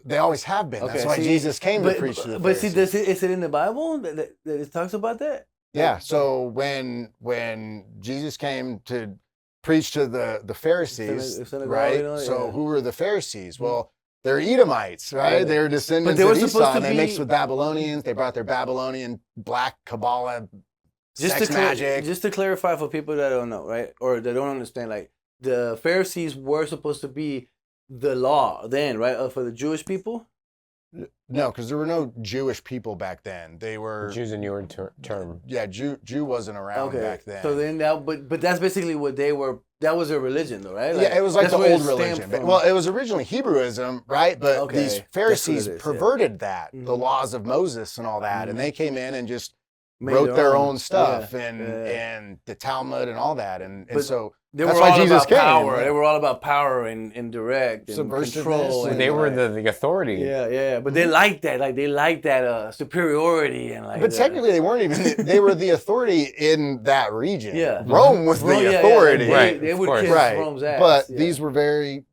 They always have been. That's why Jesus came to preach to the Pharisees. But see, is it in the Bible that it talks about that? Yeah, so when Jesus came to preach to the Pharisees, right? So who were the Pharisees? Well, they're Edomites, right? They're descendants of Esau, and they mixed with Babylonians. They brought their Babylonian black Kabbalah magic. Just to clarify for people that don't know, right? Or that don't understand, like the Pharisees were supposed to be the law then, right? For the Jewish people? No, because there were no Jewish people back then. They were Jews in your term. Yeah, Jew wasn't around back then. So then but that's basically what they were that was their religion, though, right? Yeah, it was like that's the where it old stemmed religion. from. Well, it was originally Hebrewism, right? But Okay, these that's what Pharisees it is, yeah. perverted that, the Mhm. laws of Moses and all that, and they came in and just Made wrote their own stuff Yeah, and the Talmud and all that, and But so They that's were why all Jesus about came. power. right? They were all about power and direct and Subversiveness control. and They were like- the authority. Yeah. But they liked that. Like they liked that superiority and like. But technically, they weren't even. They were the authority in that region. Yeah. Rome was Rome, the authority. Right, They of would course. kiss Right. Rome's ass. But yeah. these were very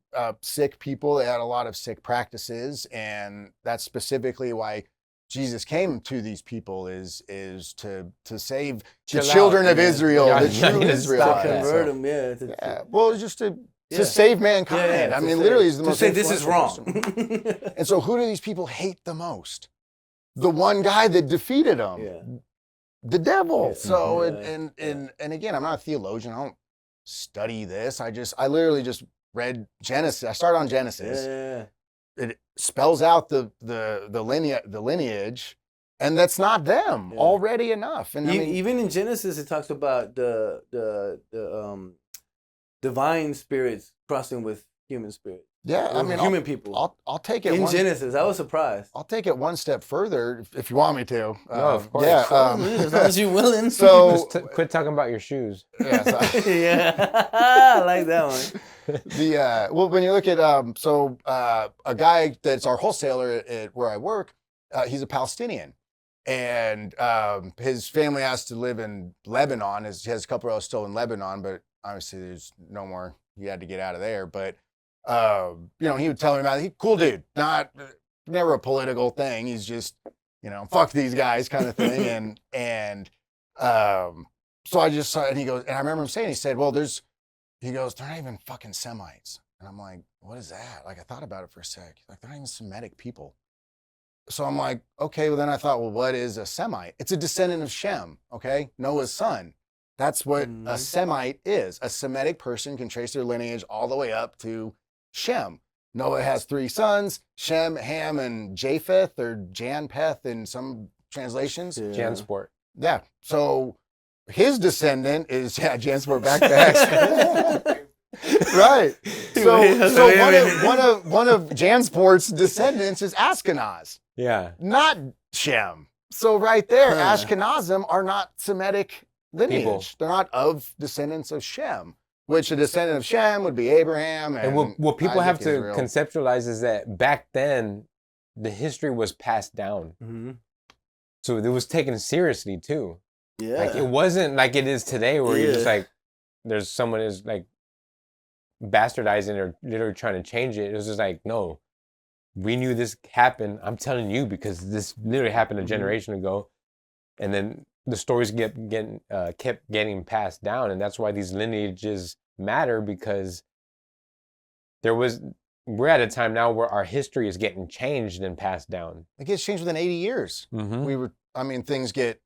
sick people. They had a lot of sick practices, and that's specifically why Jesus came to these people is to save the Chill children out, of yeah. Israel, Yeah, the yeah, true yeah, Israelites. stop that. convert them. Yeah. Yeah, well, it's just to Yeah. save mankind. Yeah, I to mean, say- literally, is the to most say this is influential wrong. person. And so, who do these people hate the most? The one guy that defeated them, Yeah. the devil. Yeah. So, Yeah. and again, I'm not a theologian. I don't study this. I literally just read Genesis. I started on Genesis. Yeah. It spells out the lineage, and that's not them Yeah. already enough. And I mean, Even in Genesis, it talks about the divine spirits crossing with human spirits. yeah, I mean, human people. I'll take it In one, Genesis, I was surprised. I'll take it one step further if you want me to. No, of course. Yeah. As long as you're willing. So Quit talking about your shoes. yeah, so- yeah, I like that one. well, when you look at a guy that's our wholesaler at where I work, he's a Palestinian, and his family has to live in Lebanon. He has a couple of us still in Lebanon, but obviously there's no more. He had to get out of there. But he would tell me about it. Cool dude, never a political thing. He's just fuck these guys kind of thing. and so I just saw, and he goes, and I remember him saying, he said, well, he goes, they're not even fucking Semites. And I'm like, what is that? Like, I thought about it for a sec. Like, they're not even Semitic people. So I'm like, okay, well, then I thought, well, what is a Semite? It's a descendant of Shem, okay? Noah's son. That's what a Semite is. A Semitic person can trace their lineage all the way up to Shem. Noah has 3 sons, Shem, Ham, and Japheth, or Janpeth in some translations. Yeah. Jansport. Yeah. So his descendant is Jansport backpacks. Right. So one of Jansport's descendants is Ashkenaz, Yeah. not Shem. So right there, Huh. Ashkenazim are not Semitic lineage. People. They're not of descendants of Shem, which a descendant of Shem would be Abraham. And what people Isaac, have to Israel. conceptualize is that back then, the history was passed down. Mhm. So it was taken seriously too. Yeah. Like it wasn't like it is today where you're just Yeah. like, there's someone is like bastardizing or literally trying to change it. It was just like, no, we knew this happened. I'm telling you because this literally happened a generation ago. And then the stories kept getting passed down. And that's why these lineages matter, because we're at a time now where our history is getting changed and passed down. It gets changed within 80 years. Mm-hmm. Things get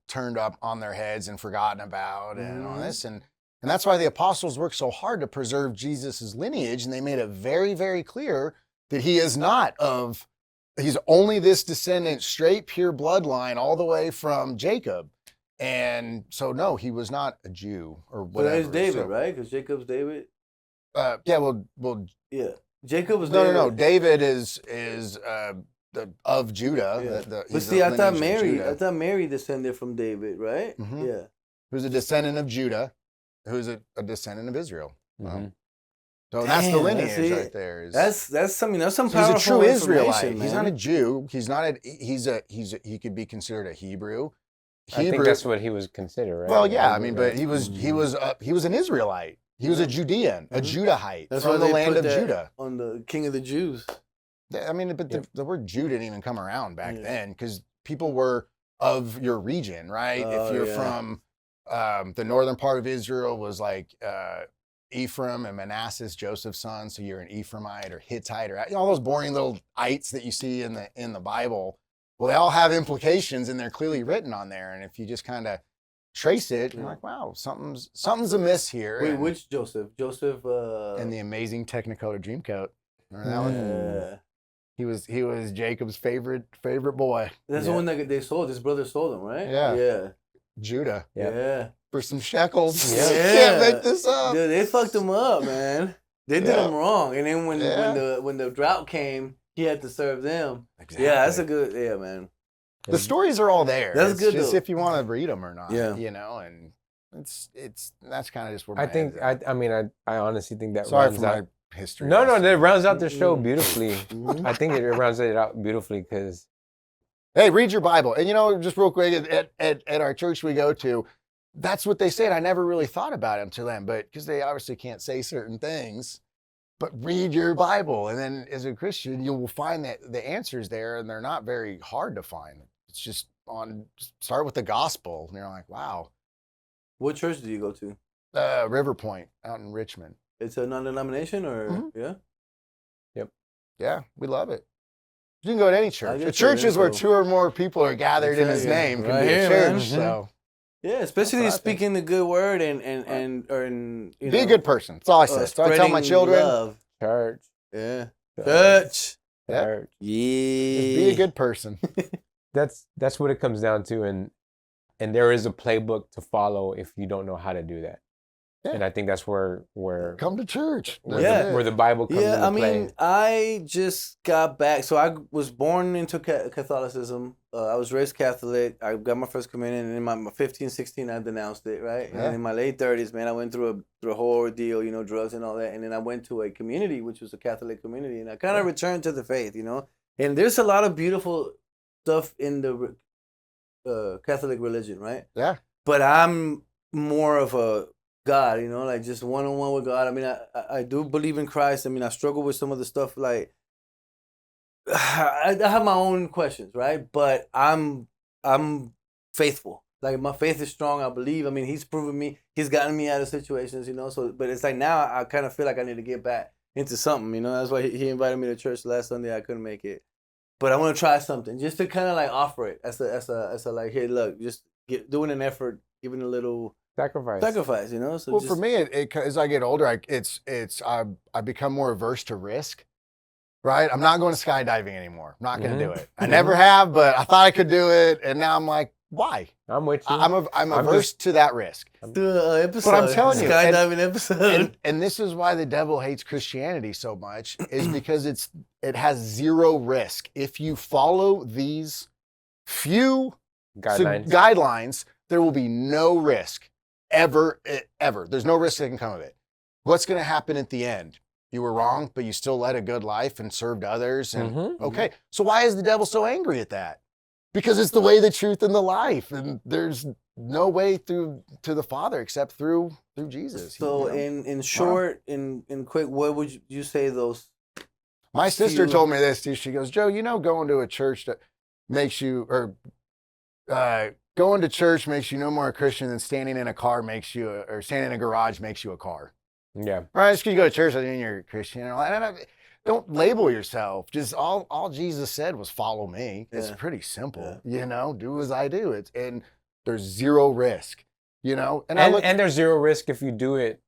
turned up on their heads and forgotten about and all this. And that's why the apostles worked so hard to preserve Jesus's lineage. And they made it very, very clear that he's only this descendant, straight, pure bloodline, all the way from Jacob. And so, no, he was not a Jew or But whatever. it's David, So, right? Because Jacob's David. yeah, well, Yeah. Jacob was no, David. no. David is of Judah. Yeah. But But see, I thought Mary descended from David, right? Mhm. Yeah. who's a descendant of Judah, who's a descendant of Israel. Mhm. So that's the Damn, lineage that's it. right there. Is, That's some so he's powerful a true Israelite. information, He's man. not a Jew. He's not he could be considered a Hebrew. I think that's what he was considered, right? Well, yeah, Hebrew, but right? he was an Israelite. He was a Judean, a Judahite That's from why the they land put of that Judah. on the King of the Jews. I mean, but the word Jew didn't even come around back Yeah. then because people were of your region, right? Oh, if you're yeah. from the northern part of Israel was like Ephraim and Manasseh, Joseph's son, so you're an Ephraimite or Hittite or all those boring little ites that you see in the Bible. Well, they all have implications and they're clearly written on there. And if you just kind of trace it, you're like, wow, something's amiss here. Wait, and, which Joseph? Joseph. and the amazing Technicolor Dreamcoat. Remember that one? Yeah. He was Jacob's favorite boy. That's the one that they sold. His brother sold him, right? Yeah. Yeah. Judah. Yep. Yeah. for some shekels. Yeah. You can't make this up. Dude, they fucked him up, man. They did him wrong. And then when the drought came, he had to serve them. Exactly. Yeah, that's a good, man. The stories are all there. That's it's good, just though. if you want to read them or not. Yeah. You know, and that's kind of just where my I think head's at. I honestly think that Sorry rounds for out. my history. No, that rounds out the show beautifully. Mhm. I think it rounds it out beautifully because Hey, read your Bible. And just real quick, at our church we go to, that's what they say. And I never really thought about it until then, but because they obviously can't say certain things, but read your Bible. And then as a Christian, you will find that the answers there, and they're not very hard to find. It's just start with the gospel. And you're like, wow. What church do you go to? River Point out in Richmond. It's a non-denomination or, Mhm. yeah? Yeah, we love it. You can go to any church. get A church your is where info. 2 or more people are gathered in his Exactly. name. Can Right be here, a man. church. So Yeah, especially That's what I think. speaking the good word and you be know, a good person. That's all I say. That's what I tell my spreading children. love. church, Yeah. Church. Church. Yeah. church. Yeah. Just be a good person. That's what it comes down to, and there is a playbook to follow if you don't know how to do that. Yeah. And I think that's where Come to church. That's Yeah. it. where the Bible comes Yeah, into I play. mean, I just got back. So I was born into Catholicism. I was raised Catholic. I got my first communion, and in my 15, 16, I denounced it, right? Yeah. And in my late 30s, man, I went through a whole ordeal, drugs and all that. And then I went to a community, which was a Catholic community, and I kind of returned to the faith, And there's a lot of beautiful stuff in the Catholic religion, right? Yeah. But I'm more of a God, like just one-on-one with God. I mean, I do believe in Christ. I mean, I struggle with some of the stuff, like I have my own questions, right? But I'm faithful. Like my faith is strong. I believe. I mean, He's proven me. He's gotten me out of situations, So, but it's like now I kind of feel like I need to get back into something, That's why he invited me to church last Sunday. I couldn't make it, but I want to try something just to kind of like offer it as a like, hey, look, just doing an effort, giving a little sacrifice. So Well, just, for me, as I get older, I become more averse to risk. Right? I'm not going to skydiving anymore. I'm not going to do it. I never have, but I thought I could do it, and now I'm like, why? I'm with you. I'm averse to that risk. do an episode. But I'm telling you, skydiving episode. And this is why the devil hates Christianity so much, is because it has zero risk. If you follow these few guidelines, there will be no risk ever. There's no risk that can come of it. What's going to happen at the end? You were wrong, but you still led a good life and served others. And okay, so why is the devil so angry at that? Because it's the way, the truth, and the life, and there's no way through to the Father except through Jesus. So in short, in quick, what would you say those? My sister told me this too. She goes, Joe, going to a church that makes you, or going to church makes you no more a Christian than standing in a car makes you, or standing in a garage makes you a car. Yeah. Right? Just because you go to church doesn't mean you're a Christian. Don't label yourself. Just all Jesus said was follow me. Yeah. It's pretty simple. Do as I do. And there's zero risk. And there's zero risk if you do it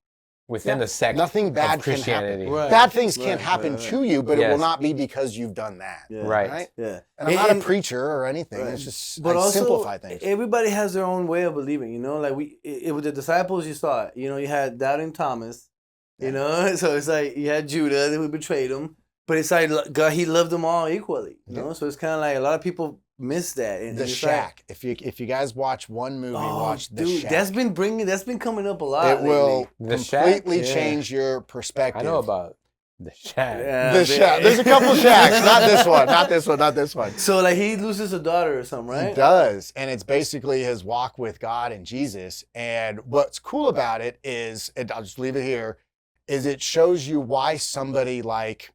within the sect. Nothing bad of can Christianity. happen. Right. Bad things can happen right. to you, but it Yes. will not be because you've done that. Yeah. Right. Yeah. And I'm not a preacher or anything. Right. It's just But I also, simplify things. everybody has their own way of believing. Like it with the disciples, you saw it. You had doubting Thomas. So it's like you had Judah who betrayed him, but it's like God, He loved them all equally. So it's kind of like a lot of people miss that. And The it's Shack. If you guys watch one movie, watch The dude, Shack. that's been coming up a lot. It will The Shack? completely Yeah. change your perspective. I know about the Shack. Yeah, The Shack. There's a couple Shacks. Not this one. Not this one. Not this one. So like he loses a daughter or something, right? He does. And it's basically his walk with God and Jesus. And what's cool about it is, and I'll just leave it here, is it shows you why somebody like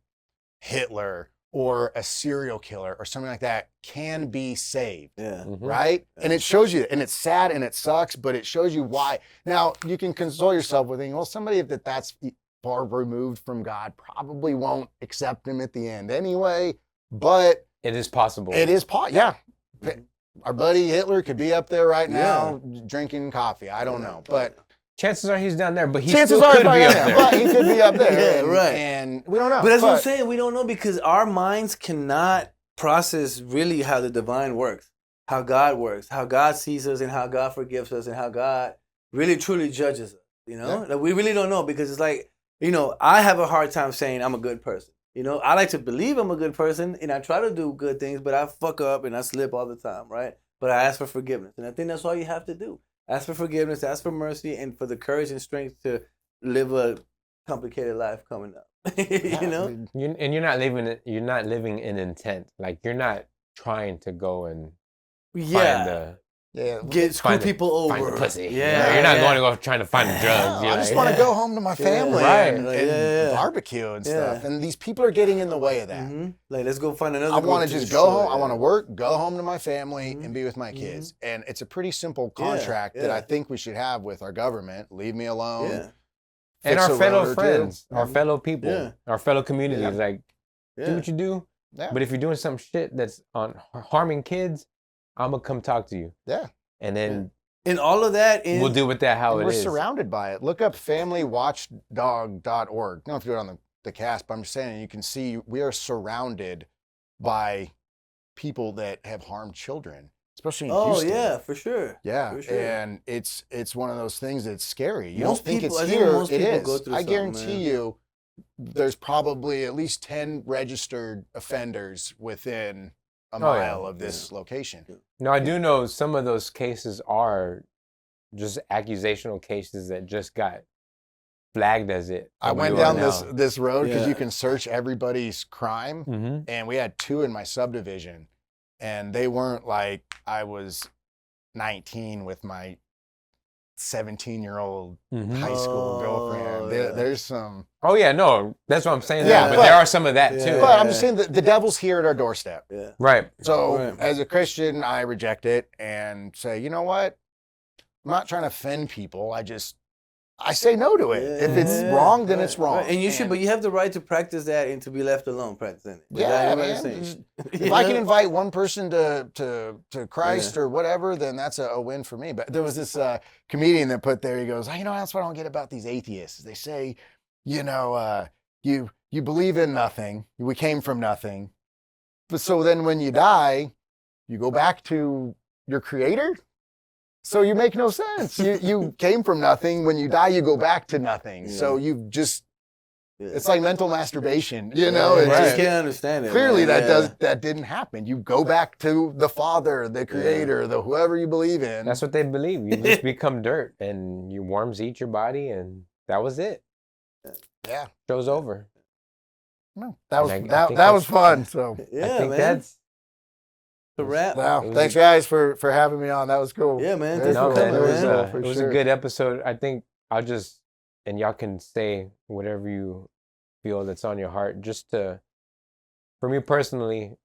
Hitler or a serial killer or something like that can be saved. Yeah. Right? And it shows you, and it's sad and it sucks, but it shows you why. Now, you can console yourself with thinking, well, somebody that's far removed from God probably won't accept him at the end anyway, but It is possible. it is yeah. Our buddy Hitler could be up there right now drinking coffee. I don't know, but Chances are he's down there, but he chances still are could be up there. there. But he could be up there. Yeah, and, right. And we don't know. But that's what I'm saying. We don't know because our minds cannot process really how the divine works, how God works, how God sees us, and how God forgives us, and how God really truly judges us. You know, Yeah. like, we really don't know because it's like, you know, I have a hard time saying I'm a good person. You know, I like to believe I'm a good person and I try to do good things, but I fuck up and I slip all the time, right? But I ask for forgiveness. And I think that's all you have to do. Ask for forgiveness, ask for mercy, and for the courage and strength to live a complicated life coming up. You know? You're not living in intent. Like you're not trying to go and find Screw find the- people over. find the pussy. Yeah. You're not yeah. going to go trying to find drugs. No, You're I just like, want to go home to my family Right. and barbecue and stuff. And these people are getting in the way of that. Mm-hmm. Like, let's go find another. I group want to just go destroy. home. I want to work, go home to my family, and be with my kids. And it's a pretty simple contract that I think we should have with our government. Leave me alone. Yeah. and fix our a road fellow or two. friends, our fellow people, Yeah. our fellow communities. Yeah. Like, do what you do. Yeah. But if you're doing some shit that's on harming kids, I'm gonna come talk to you. Yeah. And then And all of that, we'll deal with that how And it we're is. surrounded by it. Look up familywatchdog.org. I don't know if you do it on the cast, but I'm just saying you can see we are surrounded by people that have harmed children, especially in Houston. yeah, for sure. Yeah, For sure. and it's one of those things that's scary. You Most don't think people- it's I think here. most It people is. go through I something, guarantee man. you, there's probably at least 10 registered offenders within a Oh, yeah. mile of this location. No, I do know some of those cases are just accusational cases that just got flagged as it. I and we went are down now. this road because Yeah. you can search everybody's crime, Mhm. and we had 2 in my subdivision, and they weren't like I was 19 with my 17-year-old Mhm. high school girlfriend. yeah. There's some, Oh yeah, no, that's what I'm saying. Yeah, but but- there are some of that Yeah. too. but I'm just saying that the devil's here at our doorstep. Yeah. Right. So Right. as a Christian, I reject it and say, you know what? I'm not trying to offend people. I say no to it. If it's Yeah, wrong, then right, it's wrong. right. And you should, but you have the right to practice that and to be left alone practicing it. Yeah, Without anybody man. saying shit. If I can invite one person to Christ or whatever, then that's a win for me. But there was this comedian that put there, he goes, you know, that's what I don't get about these atheists. They say, you know, you believe in nothing. We came from nothing. But so then when you die, you go back to your creator? So you make no sense. You came from nothing. When you die, you go back to nothing. Yeah. So you've just, Yeah. it's like mental masturbation, you know? Yeah, It's I just- just can't understand it. Clearly man. that didn't happen. You go back to the Father, the Creator, the whoever you believe in. That's what they believe. You just become dirt, and your worms eat your body, and that was it. Yeah. Show's over. No, that was And I think that was that's- fun. So Yeah, I think man. that's The wrap. wow, It was thanks guys for having me on. That was cool. Yeah, man. Very Thanks no, for cool. man. coming, It was, man. For it was sure. a good episode. I think I'll just, and y'all can say whatever you feel that's on your heart. Just to, for me personally,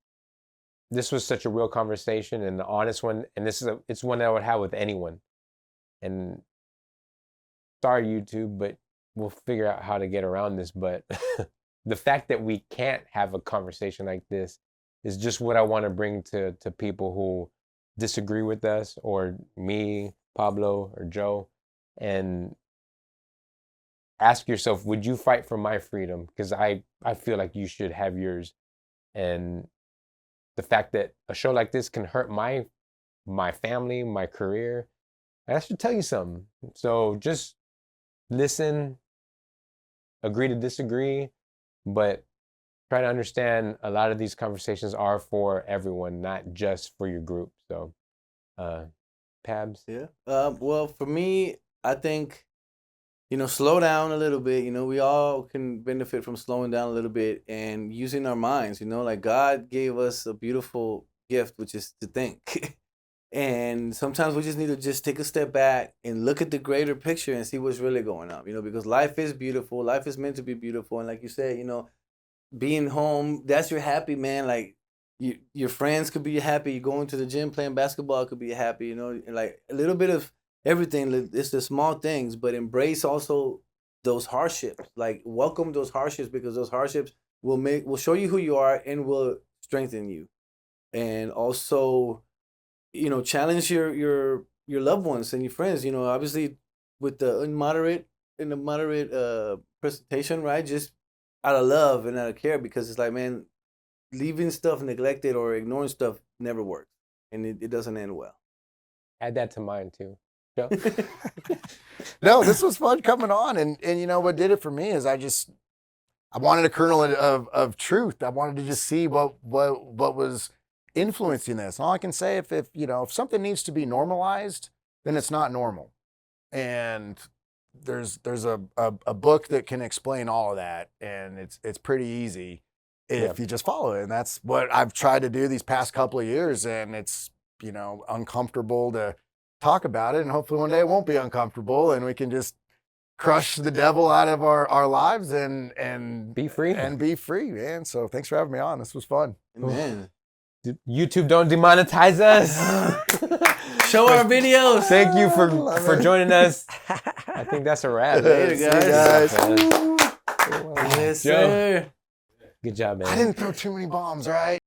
this was such a real conversation and an honest one, and it's one that I would have with anyone. And sorry, YouTube, but we'll figure out how to get around this. But the fact that we can't have a conversation like this is just what I want to bring to people who disagree with us, or me, Pablo, or Joe, and ask yourself, would you fight for my freedom? Because I feel like you should have yours. And the fact that a show like this can hurt my family, my career, that should tell you something. So just listen, agree to disagree, but try to understand a lot of these conversations are for everyone, not just for your group. So, Pabs? Yeah. Well, for me, I think, slow down a little bit. We all can benefit from slowing down a little bit and using our minds. Like God gave us a beautiful gift, which is to think. And sometimes we just need to just take a step back and look at the greater picture and see what's really going on. Because life is beautiful. Life is meant to be beautiful. And like you said, being home, that's your happy, man. Like your friends could be happy. You going to the gym, playing basketball could be happy. Like a little bit of everything. It's the small things, but embrace also those hardships. Like welcome those hardships, because those hardships will show you who you are and will strengthen you. And also, challenge your loved ones and your friends. Obviously with the moderate presentation, right? Just out of love and out of care, because it's like, man, leaving stuff neglected or ignoring stuff never works, and it doesn't end well. Add that to mine too. Joe? No, this was fun coming on, and you know what did it for me is I wanted a kernel of truth. I wanted to just see what was influencing this. And all I can say, if something needs to be normalized, then it's not normal. And there's a book that can explain all of that, and it's pretty easy if you just follow it. And that's what I've tried to do these past couple of years, and it's uncomfortable to talk about it, and hopefully one day it won't be uncomfortable, and we can just crush the devil out of our lives and Be free. Man. So thanks for having me on. This was fun. Man. YouTube, don't demonetize us. Show our videos. Thank you for joining us. I think that's a wrap. Later, See you guys. Yes, Joe. sir. Good job, man. I didn't throw too many bombs, right?